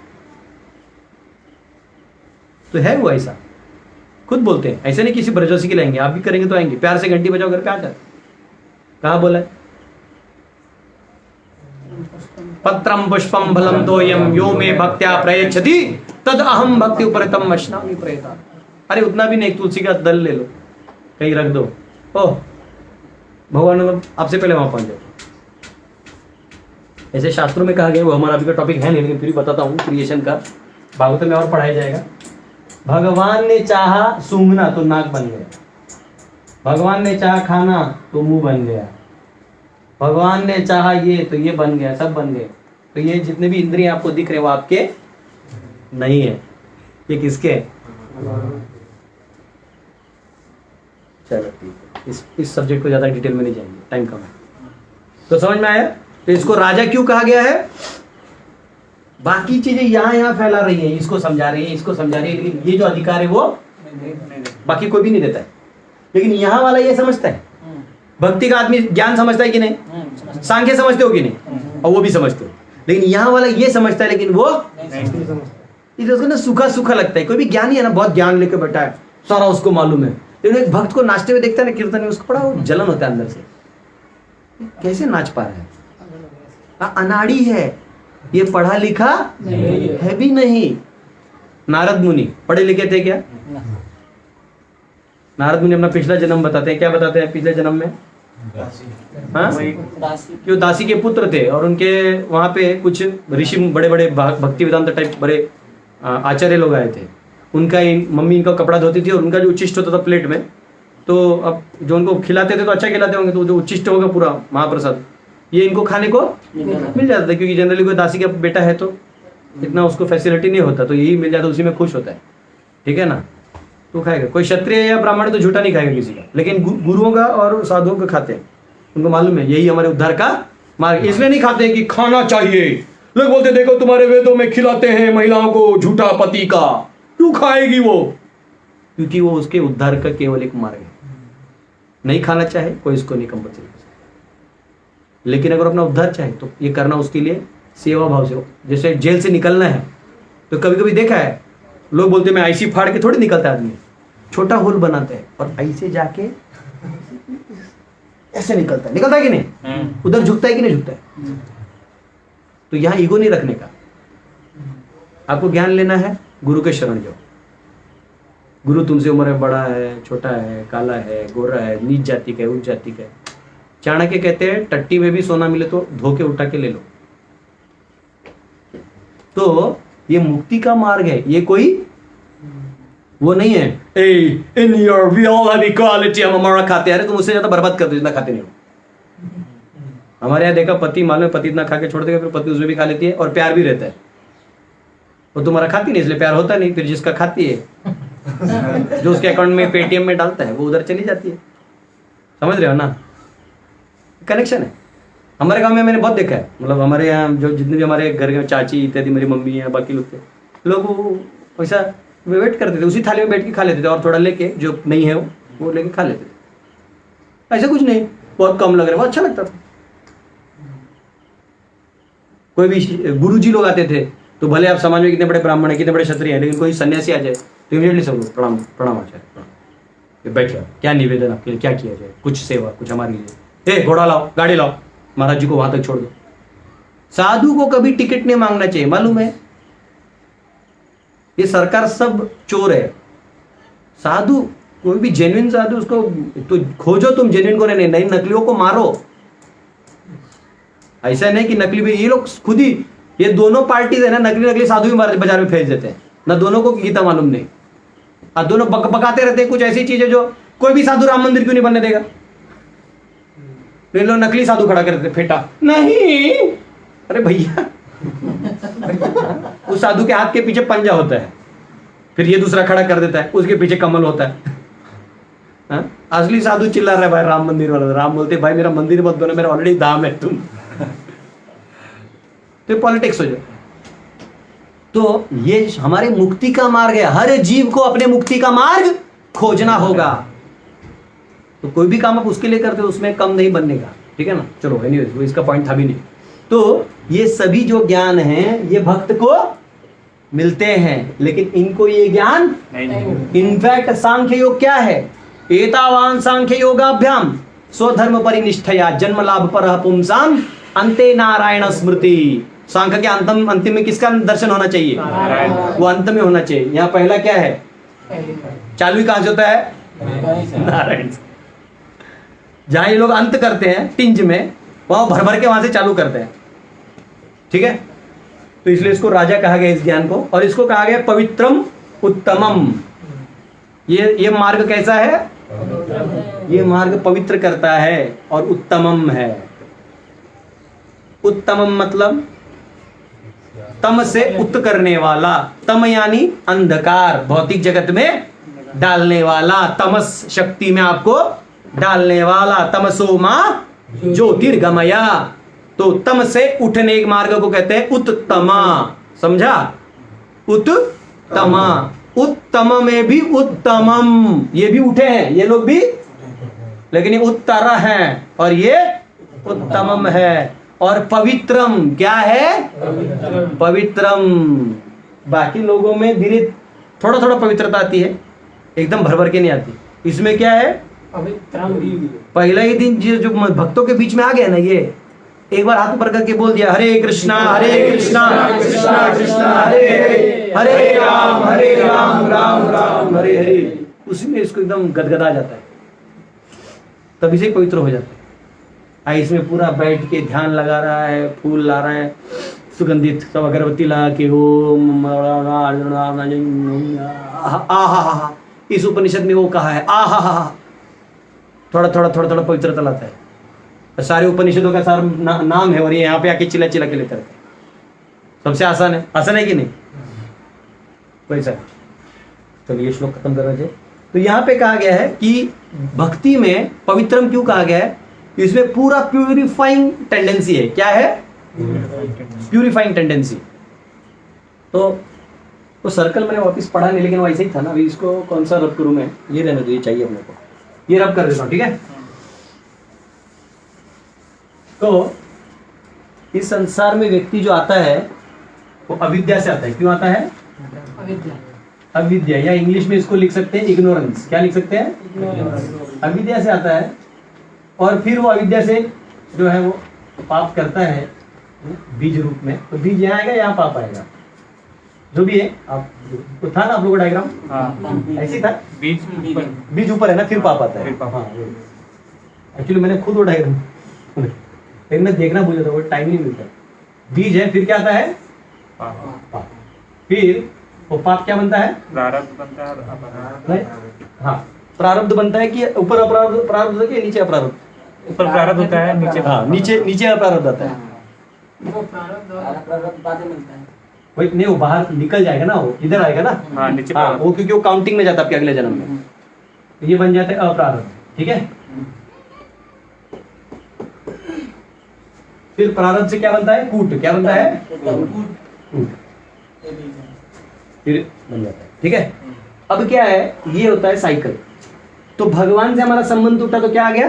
S1: तो है वो ऐसा, खुद बोलते हैं। ऐसे नहीं किसी ब्रजवासी के लेंगे, आप भी करेंगे तो आएंगे। प्यार से घंटी बजाओ, घर पे आ जाए। कहाँ बोला है? पत्रम पुष्पम फलम तोयम यो मे भक्त्या प्रयच्छति तद अहम भक्ति उपरतम वैष्णवी प्रेता। अरे उतना भी नहीं, तुलसी का दल ले लो, कहीं रख दो। ओह, भगवान आपसे पहले वहां पहुंच जाओ। ऐसे शास्त्रों में कहा गया, वो हमारा अभी का टॉपिक है नहीं, लेकिन फिर भी बताता हूँ। क्रिएशन का भागवत में और पढ़ाया जाएगा। भगवान ने चाहा सूंघना तो नाक बन गया, भगवान ने चाहा खाना तो मुंह बन गया, भगवान ने चाहा ये तो ये बन गया, सब बन गए। तो ये जितने भी इंद्रियां आपको दिख रहे हैं वो आपके नहीं है, ये किसके? चलो ठीक है, इस सब्जेक्ट को ज्यादा डिटेल में नहीं जाएंगे, टाइम कम है। तो समझ में आया? तो इसको राजा क्यों कहा गया है? बाकी चीजें यहाँ फैला रही है, इसको समझा रही है, इसको समझा रही है, लेकिन ये जो अधिकार है वो बाकी कोई भी नहीं देता है। लेकिन यहाँ वाला ये समझता है। भक्ति का आदमी ज्ञान समझता है कि नहीं? सांख्य समझते हो कि नहीं? और वो भी समझते हो। लेकिन यहाँ वाला ये समझता है, लेकिन वो इसको ना सूखा सूखा लगता है। कोई भी ज्ञानी है ना, बहुत ज्ञान लेके बैठा है, सारा उसको मालूम है, लेकिन एक भक्त को नाचते हुए देखता है ना कीर्तन में, उसको बड़ा जलन होता है अंदर से, कैसे नाच पा रहा है? अनाड़ी है, ये पढ़ा लिखा है भी नहीं। नारद मुनि पढ़े लिखे थे क्या? नारद मुनि अपना पिछला जन्म बताते हैं। क्या बताते हैं? पिछले जन्म में क्यों दासी के पुत्र थे, और उनके वहां पे कुछ ऋषि, बड़े बड़े भक्ति वेदांत टाइप बड़े आचार्य लोग आए थे। उनका मम्मी इनका कपड़ा धोती थी, और उनका जो उच्चिष्ट होता था प्लेट में, तो अब जो उनको खिलाते थे तो अच्छा खिलाते होंगे, तो जो उच्चिष्ट होगा पूरा महाप्रसाद, ये इनको खाने को मिल जाता था। क्योंकि जनरली कोई दासी का बेटा है तो इतना उसको फैसिलिटी नहीं होता, तो यही मिल जाता, उसी में खुश होता है। ठीक है ना? तो खाएगा। कोई क्षत्रिय या ब्राह्मण तो झूठा नहीं खाएगा किसी का, लेकिन गुरुओं का और साधुओं का खाते हैं। उनको मालूम है यही हमारे उद्धार का मार्ग। इसलिए नहीं खाते कि खाना चाहिए। लोग बोलते देखो तुम्हारे वेदों में खिलाते हैं महिलाओं को झूठा पति का, क्यों खाएगी वो? क्योंकि वो उसके उद्धार का केवल एक मार्ग है। नहीं खाना चाहे कोई इसको नहीं कंपल्सरी, लेकिन अगर अपना उद्धार चाहे तो ये करना उसके लिए सेवा भाव से हो। जैसे जेल से निकलना है तो कभी कभी देखा है लोग बोलते मैं ऐसी फाड़ के थोड़ी निकलता है आदमी, छोटा होल बनाते हैं और ऐसे जाके ऐसे निकलता है कि नहीं? उधर झुकता है कि नहीं झुकता है? तो यहाँ ईगो नहीं रखने का। आपको ज्ञान लेना है, गुरु के शरण जाओ। गुरु तुमसे उम्र में बड़ा है, छोटा है, काला है, गोरा है, नीच जाति का है, उच्च जाति का है। चाणक्य कहते हैं टट्टी में भी सोना मिले तो धो के उठा के ले लो। तो ये मुक्ति का मार्ग है, ये कोई वो नहीं है। In your we all have equality, हम हमारा खाते हैं। अरे तुम उससे ज्यादा बर्बाद कर दो जितना खाते नहीं हो। हमारे यहाँ देखा पति मालूम है, पति इतना खा के छोड़ देगा, फिर पत्नी उसमें भी खा लेती है और प्यार भी रहता है। वो तुम्हारा खाती नहीं इसलिए प्यार होता नहीं, फिर जिसका खाती है जो उसके अकाउंट में पेटीएम में डालता है वो उधर चली जाती है। समझ रहे हो ना? कनेक्शन है। हमारे गांव में मैंने बहुत देखा है, मतलब हमारे यहाँ जो जितने भी हमारे घर के चाची इत्यादि, मेरी मम्मी है, बाकी लोग थे, लोग वैसा वेट करते थे, उसी थाली में बैठ के खा लेते थे, और थोड़ा लेके जो नहीं है वो लेके खा लेते थे। ऐसा कुछ नहीं, बहुत कम लग रहा है, बहुत अच्छा लगता था। कोई भी गुरुजी लोग आते थे तो भले आप समाज में कितने बड़े ब्राह्मण है, कितने बड़े क्षत्रिय हैं, लेकिन कोई सन्यासी आ जाए तो इमीडिएटली सब लोग प्रणाम प्रणाम आ जाए, बैठ जाओ, क्या निवेदन आपके लिए, क्या किया जाए, कुछ सेवा, कुछ हमारे लिए, ए घोड़ा लाओ, गाड़ी लाओ, महाराज जी को वहां तक छोड़ दो। साधु को कभी टिकट नहीं मांगना चाहिए, मालूम है? ये सरकार सब चोर है। साधु, कोई भी जेन्युइन साधु, उसको तो खोजो तुम, जेन्युइन को नहीं, नकलियों को मारो। ऐसा नहीं कि नकली भी, ये लोग खुद ही, ये दोनों पार्टीज है ना, नकली साधु भी बाजार में भेज देते हैं ना, दोनों को गीता मालूम नहीं, और दोनों बकाते रहते हैं कुछ ऐसी चीजें जो कोई भी साधु राम मंदिर क्यों नहीं बनने देगा। ये लोग नकली साधु खड़ा कर देते, फेटा नहीं, अरे भैया उस साधु के हाथ के पीछे पंजा होता है, फिर ये दूसरा खड़ा कर देता है, उसके पीछे कमल होता है। हा? असली साधु चिल्ला रहा है भाई राम मंदिर वाला, राम बोलते भाई मेरा मंदिर मत बनो, मेरा ऑलरेडी दाम है तुम। तो पॉलिटिक्स हो जाए। तो ये हमारे मुक्ति का मार्ग है, हर जीव को अपने मुक्ति का मार्ग खोजना होगा। तो कोई भी काम आप उसके लिए करते हो उसमें कम नहीं बनने का, ठीक है ना। चलो एनीवेज, वो इसका पॉइंट था भी नहीं। तो ये सभी जो ज्ञान हैं ये भक्त को मिलते हैं, लेकिन इनको ये ज्ञान नहीं। इनफैक्ट सांख्य योग क्या है? एतावान सांख्य योगाभ्याम स्वधर्म परिनिष्ठया जन्म लाभ पर पुंसाम अंते नारायण स्मृति। सांख्य के अंतिम में किसका दर्शन होना चाहिए? वो अंत में होना चाहिए। यहाँ पहला क्या है? चालू कहां से होता है? नारायण। जहां ये लोग अंत करते हैं टिंज में, वहां भर भर के वहां से चालू करते हैं, ठीक है। तो इसलिए इसको राजा कहा गया इस ज्ञान को, और इसको कहा गया पवित्रम उत्तमम। ये मार्ग कैसा है? ये मार्ग पवित्र करता है और उत्तमम है। उत्तमम मतलब तम से उत करने वाला, तम यानी अंधकार, भौतिक जगत में डालने वाला, तमस शक्ति में आपको डालने वाला, तमसो मां ज्योतिर्गमया। तो तम से उठने के मार्ग को कहते हैं उत्तमा, समझा? उत्तमा, उत्तम में भी उत्तमम, ये भी उठे हैं ये लोग भी, लेकिन ये उत्तर है और ये उत्तमम है। और पवित्रम क्या है? पवित्रम। बाकी लोगों में धीरे थोड़ा थोड़ा पवित्रता आती है, एकदम भर भर के नहीं आती। इसमें क्या है?
S4: पवित्रम।
S1: पहला ही दिन जो भक्तों के बीच में आ गया ना, ये एक बार हाथ ऊपर करके बोल दिया हरे कृष्णा कृष्णा कृष्णा हरे हरे, हरे राम राम राम हरे हरे, उसी में इसको एकदम गदगदा जाता है, तभी से पवित्र हो जाता है। इसमें पूरा बैठ के ध्यान लगा रहा है, फूल ला रहा है, सुगंधित सब अगरबत्ती ला के ओम, आहा, इस उपनिषद में वो कहा है आहा, थोड़ा थोड़ा पवित्रता लाता है। सारे उपनिषदों का सारा नाम है, और ये यहाँ पे आके चिल्ला चिल्ला के लेकर सबसे आसान है। आसान है कि नहीं? वैसा। चलिए ये श्लोक खत्म करना चाहिए। तो यहाँ पे कहा गया है कि भक्ति में पवित्रम क्यों कहा गया है? इसमें पूरा प्यूरिफाइंग टेंडेंसी है। क्या है? Purifying tendency. तो सर्कल मैंने वापस पढ़ा नहीं, लेकिन वो ऐसे ही था ना। अभी इसको कौन सा रब करूँ मैं? ये रहने दो, ये चाहिए अपने को, ये रब कर देता हूँ, ठीक है। तो इस संसार में व्यक्ति जो आता है वो अविद्या से आता है। क्यों आता है? अविद्या, या इंग्लिश में इसको लिख सकते हैं इग्नोरेंस। क्या लिख सकते हैं? अविद्या से आता है, और फिर वो अविद्या से जो है वो पाप करता है बीज रूप में। तो बीज यहाँ आएगा, यहाँ पाप आएगा, जो भी है। आप तो था ना आप लोगों का डायग्राम? ऐसे था, बीज ऊपर है ना, फिर पाप आता है। एक्चुअली मैंने खुद वो डायग्राम, लेकिन मैं देखना भूल जाता, वो टाइम नहीं मिलता। बीज है, फिर क्या आता है? पाप। फिर वो पाप क्या बनता है?
S2: प्रारब्ध बनता है।
S1: हाँ, प्रारब्ध बनता है कि ऊपर अपराध प्रारब्ध होता है, नीचे अपराध?
S2: ऊपर प्रारब्ध होता है, नीचे
S1: नीचे अपराध आता है।
S4: वो प्रारब्ध बातें मिलता है।
S1: वही नहीं, वो बाहर निकल जाएगा ना, वो इधर आएगा ना।
S2: हाँ, नीचे
S1: वो क्योंकि वो काउंटिंग में जाता है आपके अगले जन्म में। तो ये बन जाता है अपरारब्ध, ठीक है। फिर प्रारब्ध से क्या बनता है? कूट। क्या बनता है? कूट। फिर बन जाता है, ठीक है। अब क्या है? ये होता है साइकिल। तो भगवान से हमारा संबंध टूटा तो क्या आ गया?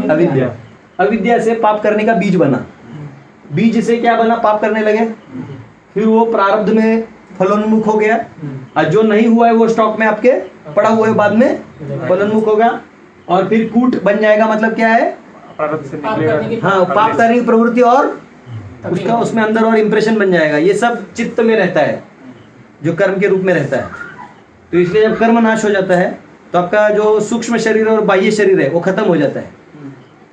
S1: अविद्या। अविद्या से पाप करने का बीज बना। बीज से क्या बना, पाप करने लगे, फिर वो प्रारब्ध में फलोन्मुख हो गया, और जो नहीं हुआ है वो स्टॉक में आपके पड़ा हुआ है, बाद में फलोन्मुख होगा, और फिर कूट बन जाएगा। मतलब क्या है,
S2: प्रारब्ध से
S4: पाप करने की
S2: निकलेगा।
S1: हाँ, पाप करने की प्रवृत्ति और उसका उसमें अंदर और इंप्रेशन बन जाएगा। ये सब चित्त में रहता है, जो कर्म के रूप में रहता है। तो इसलिए जब कर्म नाश हो जाता है तो आपका जो सूक्ष्म शरीर और बाह्य शरीर है वो खत्म हो जाता है,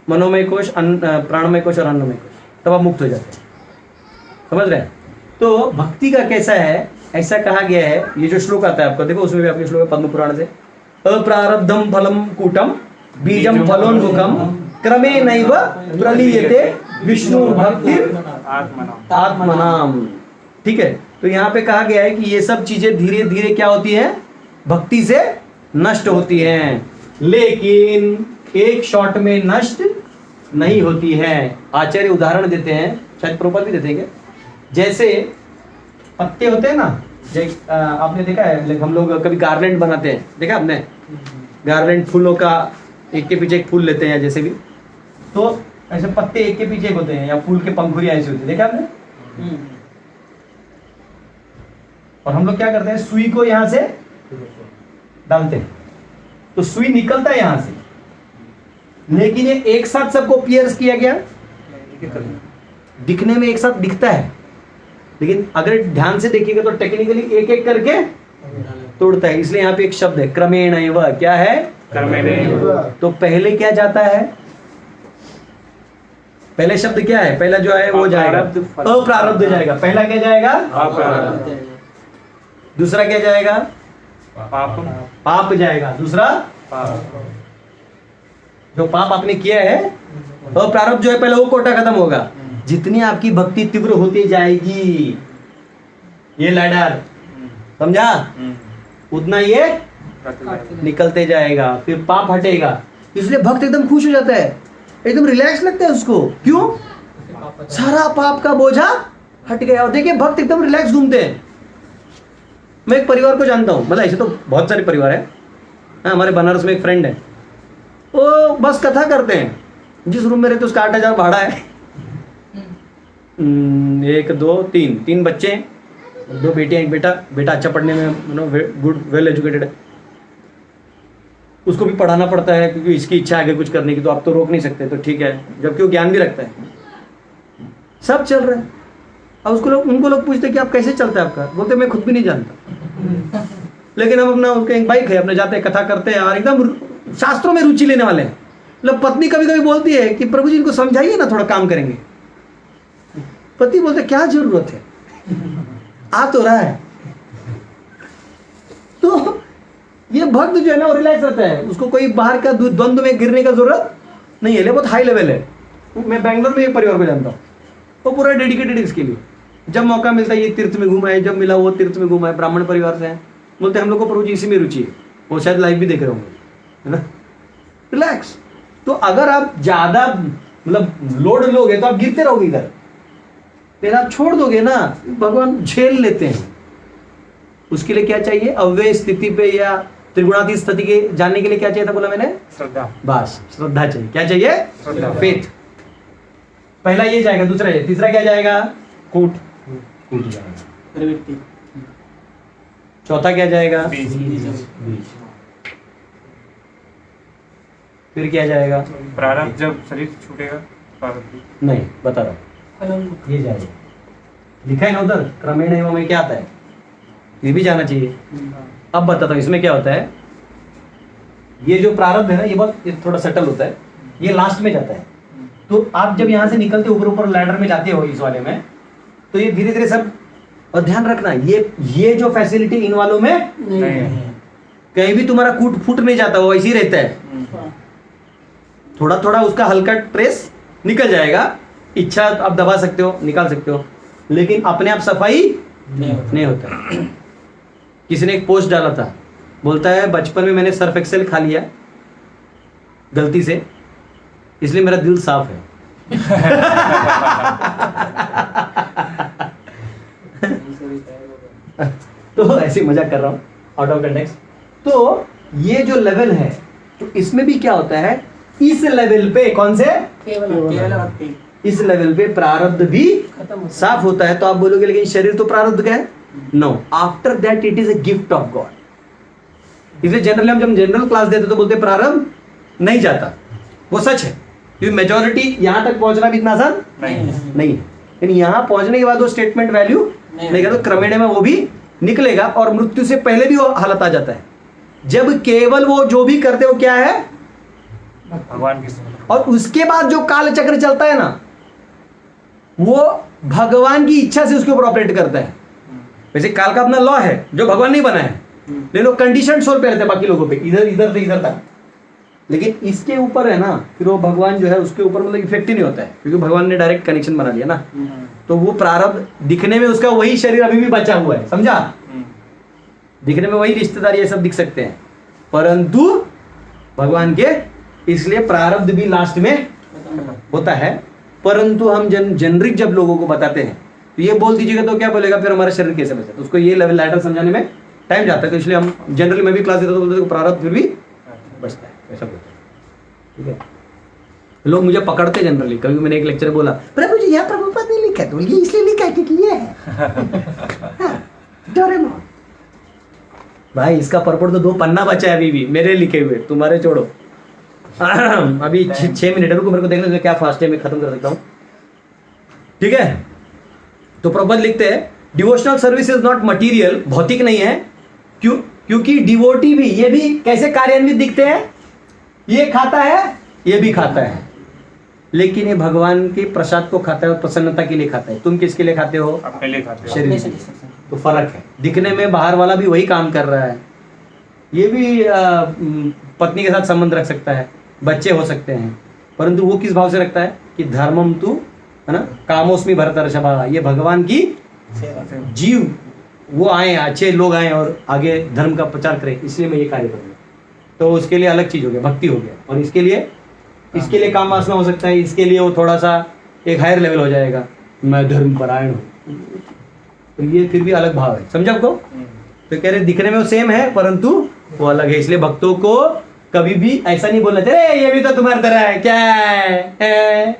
S1: मनोमय कोश, प्राणमय कोश और अन्नमय कोश, तब आप मुक्त हो जाते हैं। समझ रहे हैं? तो भक्ति का कैसा है, ऐसा कहा गया है, ये जो श्लोक आता है आपको देखो, उसमें भी आपके श्लोक है पद्म पुराण से, अप्रारब्धम फलम कूटम बीजम फलोन्मुखम क्रमेणैव प्रलीयते विष्णु भक्ति आत्मनाम। ठीक है, तो यहाँ पे कहा गया है कि ये सब चीजें धीरे धीरे क्या होती है, भक्ति से नष्ट होती हैं, लेकिन एक शॉट में नष्ट नहीं होती है। आचार्य उदाहरण देते हैं, शायद प्रॉपर भी देते हैं क्या? जैसे पत्ते होते हैं ना, आपने देखा है, हम लोग कभी गार्लैंड बनाते हैं, देखा आपने? गार्लैंड फूलों का एक के पीछे एक फूल लेते हैं, जैसे भी, तो ऐसे पत्ते एक के पीछे एक होते हैं, या फूल के पंखुड़ियां ऐसी होती है, देखा आपने? और हम लोग क्या करते हैं, सुई को यहां से डालते हैं, तो सुई निकलता है यहां से, लेकिन ये एक साथ सबको पियर्स किया गया, दिखने में एक साथ दिखता है, लेकिन अगर ध्यान से देखिएगा तो टेक्निकली एक एक करके तोड़ता है। इसलिए यहाँ पे एक शब्द है क्रमेणैव। क्या है?
S2: क्रमेणैव।
S1: तो पहले क्या जाता है, पहले शब्द क्या है, पहला जो है वो जाएगा अप्रारब्ध जाएगा, पहला क्या जाएगा,
S2: अप्रारब्ध।
S1: दूसरा क्या जाएगा,
S2: पाप।
S1: पाप जाएगा, दूसरा
S2: पाप।
S1: जो पाप आपने किया है, अप्रारब्ध जो है पहले वो कोटा खत्म होगा। जितनी आपकी भक्ति तीव्र होती जाएगी, ये लैडर, समझा, उतना ये निकलते जाएगा, फिर पाप हटेगा। इसलिए भक्त एकदम खुश हो जाता है, एकदम रिलैक्स लगता है उसको। क्यों? सारा पाप का बोझा हट गया। और देखिए भक्त एकदम रिलैक्स घूमते हैं। मैं एक परिवार को जानता हूँ, मतलब ऐसे तो बहुत सारे परिवार है, हमारे बनारस में एक फ्रेंड है, वो बस कथा करते हैं। जिस रूम में रहते उसका 8,000 भाड़ा है, 1 2 3 बच्चे हैं, 2 बेटियां, 1 बेटा। बेटा अच्छा पढ़ने में गुड वेल एजुकेटेड है, उसको भी पढ़ाना पड़ता है क्योंकि इसकी इच्छा आगे कुछ करने की, तो आप तो रोक नहीं सकते, तो ठीक है, जबकि वो ज्ञान भी रखता है। सब चल रहा है। अब उनको लोग पूछते कि आप कैसे चलता है आपका, बोलते मैं खुद भी नहीं जानता, लेकिन हम अपना, उनका एक बाइक है, अपने जाते हैं, कथा करते हैं, और एकदम शास्त्रों में रुचि लेने वाले हैं। मतलब पत्नी कभी कभी बोलती है कि प्रभु जी इनको समझाइए ना, थोड़ा काम करेंगे। पति बोलते क्या जरूरत है, आ तो रहा है। तो ये भक्त जो है ना वो रिलैक्स रहता है, उसको कोई बाहर का द्वंद्व में गिरने का जरूरत नहीं है। बहुत हाई लेवल है। मैं बैंगलोर में एक परिवार को जानता हूँ, वो पूरा डेडिकेटेड इसके लिए। जब मौका मिलता है ये तीर्थ में घुमा है, जब मिला वो तीर्थ में घुमा है। ब्राह्मण परिवार से हैं, बोलते हम लोग को प्रभु जी इसी में रुचि है। वो शायद लाइव भी देख रहे होंगे, है ना। रिलैक्स। तो अगर आप ज्यादा मतलब लोड लोगे तो आप गिरते रहोगे इधर, फिर आप छोड़ दोगे ना, भगवान झेल लेते हैं। उसके लिए क्या चाहिए, अव्यय स्थिति पे या त्रिगुणातीत स्थिति के जानने के लिए क्या चाहिए था, बोला मैंने,
S2: श्रद्धा।
S1: बस श्रद्धा चाहिए। क्या चाहिए,
S2: श्रद्धा।
S1: फेथ। पहला ये जाएगा, दूसरा ये, तीसरा क्या जाएगा, कूट जाएगा,
S3: प्रवृत्ति,
S1: चौथा क्या जाएगा,
S2: बीज।
S1: बीज। फिर क्या जाएगा,
S2: प्रारब्ध। जब शरीर छूटेगा प्रारब्ध।
S1: नहीं बता रहा हूं, ये जाएगा। लिखा है ना उधर क्रमेण में क्या आता है, ये भी जाना चाहिए। अब बताता हूँ इसमें क्या होता है। ये जो प्रारब्ध है ना, ये थोड़ा सेटल होता है, ये लास्ट में जाता है। तो आप जब यहाँ से निकलते ऊपर ऊपर लैडर में जाते हो इस वाले में, तो ये धीरे धीरे सब, और ध्यान रखना ये जो फैसिलिटी इन वालों में
S2: नहीं है।
S1: कहीं भी तुम्हारा कूट फूट नहीं जाता, वो ऐसे ही रहता है। थोड़ा थोड़ा उसका हल्का ट्रेस निकल जाएगा, इच्छा आप दबा सकते हो, निकाल सकते हो, लेकिन अपने आप सफाई नहीं होता। किसी ने एक पोस्ट डाला था, बोलता है बचपन में मैंने सर्फ एक्सेल खा लिया गलती से, इसलिए मेरा दिल साफ है। तो ऐसे मजाक कर रहा हूँ, आउट ऑफ कंटेक्स्ट। तो ये जो लेवल है, तो इसमें भी क्या होता है, इस लेवल पे कौन से,
S3: केवल भक्ति,
S1: इस लेवल पे प्रारब्ध भी
S4: खत्म होता है।
S1: साफ होता है। तो आप बोलोगे लेकिन शरीर तो प्रारब्ध का है, no, after that it is a gift of God. इसलिए जनरली हम जब जनरल क्लास देते तो बोलते प्रारब्ध नहीं जाता, वो सच है, क्योंकि मेजोरिटी यहां तक पहुंचना भी इतना आसान
S2: नहीं
S1: नहीं है। लेकिन यहां पहुंचने के बाद वो स्टेटमेंट वैल्यू नहीं करता, क्रमेण में वो भी निकलेगा और मृत्यु से पहले भी वो हालत आ जाता है, जब केवल वो जो भी करते हो क्या है,
S2: भगवान की
S1: और उसके बाद जो काल चक्र चलता है ना, वो भगवान की इच्छा से उसके ऊपर ऑपरेट करता है। वैसे काल का अपना लॉ है जो भगवान नहीं बनाया है, लेकिन वो कंडीशन सोल पे रहते हैं बाकी लोगों पे, इधर इधर से इधर तक। लेकिन इसके ऊपर है ना, फिर वो भगवान जो है उसके ऊपर मतलब इफेक्ट ही नहीं होता है, क्योंकि भगवान ने डायरेक्ट कनेक्शन बना दिया ना। तो वो प्रारब्ध दिखने में उसका वही शरीर अभी भी बचा हुआ है, समझा, दिखने में वही रिश्तेदार ये सब दिख सकते हैं, परंतु भगवान के, इसलिए प्रारब्ध भी लास्ट में होता है। परंतु हम जनरिक जब लोगों को बताते हैं तो ये बोल दीजिएगा तो क्या बोलेगा, फिर हमारा शरीर कैसे बचा, तो उसको ये लेवल लैडर समझाने में टाइम जाता है। तो इसलिए हम जनरली मैं भी क्लास देता तो बोलते प्रारब्ध फिर भी बचता है, ऐसा बोलते हैं, ठीक है। लोग मुझे पकड़ते जनरली, कभी मैंने एक लेक्चर बोला, प्रभु जी यहाँ प्रभुपाद नहीं लिखा है, तो ये इसलिए लिखा है क्योंकि ये है डोरेमोन। भाई इसका परपोर्ट तो 2 पन्ना बचा है अभी भी मेरे लिखे हुए, तुम्हारे छोड़ो। अभी 6 मिनट है, रुको मेरे को देखने दो क्या फास्ट है, मैं खत्म कर सकता हूँ, ठीक है। तो प्रबंध लिखते हैं devotional service is not material, भौतिक नहीं है, क्योंकि डिवोटी भी, ये भी कैसे कार्यान्वित दिखते हैं, ये खाता है ये भी खाता है, लेकिन ये भगवान के प्रसाद को खाता है और प्रसन्नता के लिए खाता है। तुम किसके लिए खाते हो,
S2: अपने लिए खाते हो।
S1: शरीर के लिए। तो फर्क है, दिखने में बाहर वाला भी वही काम कर रहा है, ये भी पत्नी के साथ संबंध रख सकता है, बच्चे हो सकते हैं, परंतु वो किस भाव से रखता है कि धर्मम तू, है ना, कामोस्मी भरतर्षभा, ये भगवान की जीव वो आए, अच्छे लोग आए और आगे धर्म का प्रचार करें, इसलिए मैं ये कार्य करूँगा। तो उसके लिए अलग चीज हो गया, भक्ति हो गया, और इसके लिए काम वासना हो सकता है, इसके लिए वो थोड़ा सा एक हायर लेवल हो जाएगा, मैं धर्म परायण हूँ, तो ये फिर भी अलग भाव है, समझा आपको। तो कह रहे दिखने में वो सेम है परंतु वो अलग है, इसलिए भक्तों को कभी भी ऐसा नहीं बोलना चाहिए ये भी तो तुम्हारी तरह है, क्या है?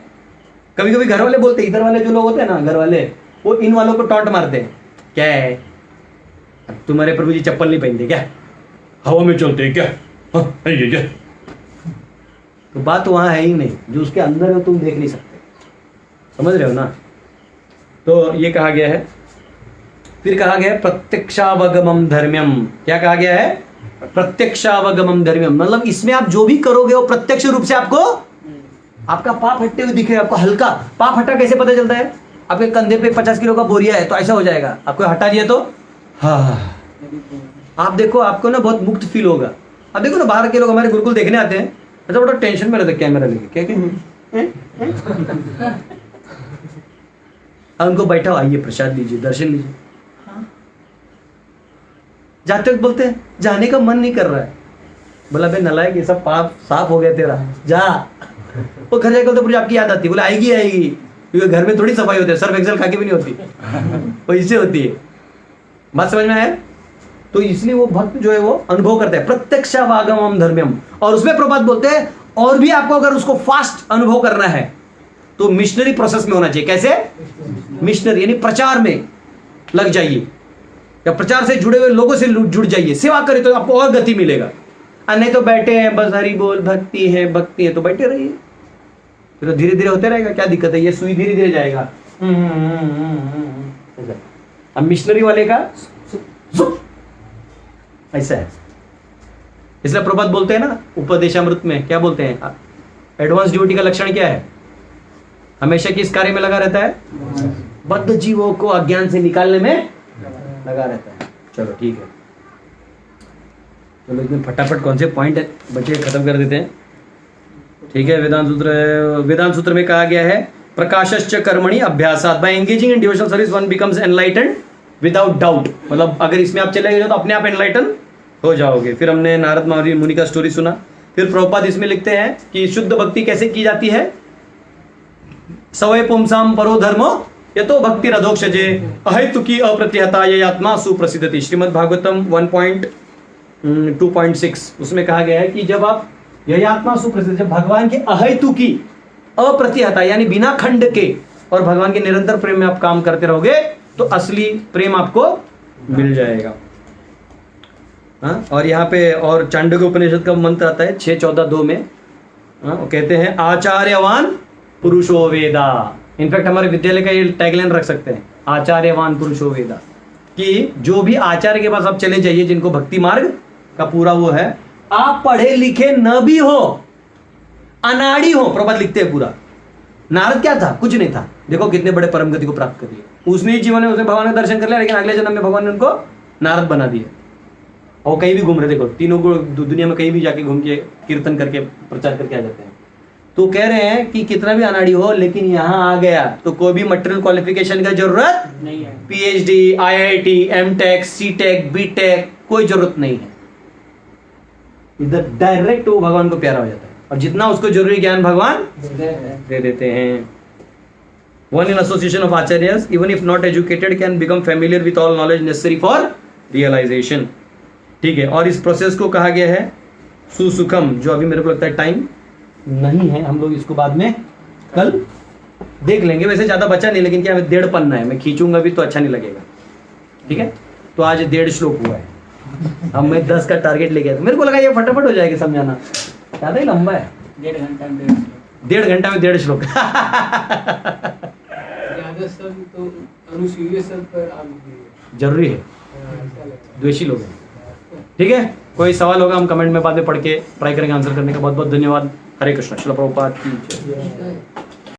S1: कभी कभी घर वाले बोलते, इधर वाले जो लोग होते हैं ना, घर वाले, वो इन वालों को टॉन्ट मारते हैं, क्या है तुम्हारे प्रभु जी चप्पल नहीं पहनते क्या, हवा में चलते हैं क्या, ये तो बात वहां है ही नहीं, जो उसके अंदर है तुम देख नहीं सकते, समझ रहे हो ना। तो ये कहा गया है, फिर कहा गया है प्रत्यक्षावगमम धर्म्यम, क्या कहा गया है, प्रत्यक्षावगमम धर्म्यम, मतलब इसमें आप जो भी करोगे वो प्रत्यक्ष रूप से आपको, आपका पाप हटते हुए दिखे, आपको हल्का पाप हटा कैसे पता चलता है, आपके कंधे पे 50 किलो का बोरिया है तो ऐसा हो जाएगा, आपको हटा दिया तो हाँ, आप देखो आपको ना बहुत मुक्त फील होगा। अब देखो ना बाहर के लोग हमारे गुरुकुल देखने आते हैं, अच्छा बड़ा टेंशन में रहते कैमरा लेके, क्या उनको बैठा आइए प्रसाद लीजिए, दर्शन लीजिए, जाते वक्त बोलते हैं जाने का मन नहीं कर रहा है, बोला बे नलायक ये सब पाप साफ हो गया तेरा, जा। वो घर जाकर तो पूरी आपकी याद आती है, बोले आएगी आएगी, क्योंकि घर में थोड़ी सफाई होती है, सर्फ एक्सेल खा के भी नहीं होती, वो इससे होती है, बात समझ में आया। तो इसलिए वो भक्त जो है वो अनुभव करता है प्रत्यक्षावागमम धर्म्यम, और उसमें प्रभात बोलते हैं और भी आपको अगर उसको फास्ट अनुभव करना है तो मिशनरी प्रोसेस में होना चाहिए। कैसे, मिशनरी यानी प्रचार में लग जाइए, या प्रचार से जुड़े हुए लोगों से जुड़ जाइए, सेवा करें तो आपको और गति मिलेगा। नहीं तो बैठे हैं बस हरि बोल भक्ति है तो बैठे रहिए, फिर धीरे धीरे होते रहेगा, क्या दिक्कत है, ये सुई धीरे धीरे जाएगा। अब मिशनरी वाले का ऐसा है, इसलिए प्रभात बोलते हैं ना उपदेशामृत में, क्या बोलते हैं, एडवांस ड्यूटी का लक्षण क्या है, हमेशा किस कार्य में लगा रहता है, बद्ध जीवों को अज्ञान से निकालने में लगा रहता है। चलो ठीक है, चलो इसमें फटाफट कौन से पॉइंट है बच्चे खत्म कर देते हैं, ठीक है। वेदांत सूत्र में कहा गया है प्रकाशश्च कर्मणि अभ्यासात्, by engaging in devotional service one becomes enlightened without doubt, मतलब अगर इसमें आप चले गए तो अपने आप एनलाइटन हो जाओगे। फिर हमने नारद मुनि का स्टोरी सुना। फिर प्रभुपाद इसमें लिखते हैं कि शुद्ध भक्ति कैसे की जाती है, सवै पुंसाम परो धर्मो यतो भक्ति रधोक्षजे अहेतुकी अप्रतिहता ये आत्मा सुप्रसिद्धति, श्रीमद् भागवतम 1.2.6 उसमें कहा गया है कि जब आप यह आत्मा सुप्रसिद्ध, जब भगवान के अहेतुकी, अप्रतिहता यानी बिना खंड के और भगवान के निरंतर प्रेम में आप काम करते रहोगे तो असली प्रेम आपको मिल जाएगा। हाँ, और यहाँ पे और चांडोग्य उपनिषद का मंत्र आता है 6:14-2 में। हाँ, वो कहते हैं आचार्यवान पुरुषो वेदा। इनफैक्ट हमारे विद्यालय का ये टैगलाइन रख सकते हैं, आचार्यवान पुरुषो वेदा, कि जो भी आचार्य के पास आप चले जाइए जिनको भक्ति मार्ग का पूरा वो है, आप पढ़े लिखे न भी हो, अनाड़ी हो, प्रपद लिखते हैं पूरा। नारद क्या था? कुछ नहीं था, देखो कितने बड़े परम गति को प्राप्त कर लिया उसने ही जीवन में, उसने भगवान का दर्शन कर लिया, लेकिन अगले जन्म में भगवान ने उनको नारद बना दिया और कहीं भी घूम रहे, देखो तीनों को दुनिया में कहीं भी जाके घूम के कीर्तन करके प्रचार करके आ जाते हैं। तो कह रहे हैं कि कितना भी अनाड़ी हो लेकिन यहाँ आ गया तो कोई भी मटेरियल क्वालिफिकेशन का जरूरत
S4: नहीं है।
S1: PhD, IIT, M.Tech, C.Tech, B.Tech कोई जरूरत नहीं है। इधर डायरेक्ट वो भगवान को प्यारा हो जाता है और जितना उसको जरूरी ज्ञान भगवान दे देते हैं। One in association of acharyas, even if not educated, can become familiar with all knowledge necessary for realization. ठीक है, और इस प्रोसेस को कहा गया है सुसुखम, जो अभी मेरे को लगता है टाइम नहीं है, हम लोग इसको बाद में कल देख लेंगे। वैसे ज्यादा बचा नहीं, लेकिन क्या 1.5 पन्ना है, मैं खींचूंगा भी तो अच्छा नहीं लगेगा। ठीक है, तो आज 1.5 श्लोक हुआ है। अब मैं 10 का टारगेट लेके आया, मेरे को लगा ये फटाफट हो जाएगा समझाना, ज्यादा ही लंबा है।
S4: 1.5 घंटा में
S1: 1.5 घंटा में 1.5 श्लोक।
S5: ज्यादा सब तो अनुसूय सब पर
S1: जरूरी है, द्वेषी लोग हैं। ठीक है, कोई सवाल होगा हम कमेंट में बाद में पढ़ के ट्राई करेंगे आंसर करने का। बहुत बहुत धन्यवाद। हरे कृष्ण। श्रील प्रभुपाद की जय।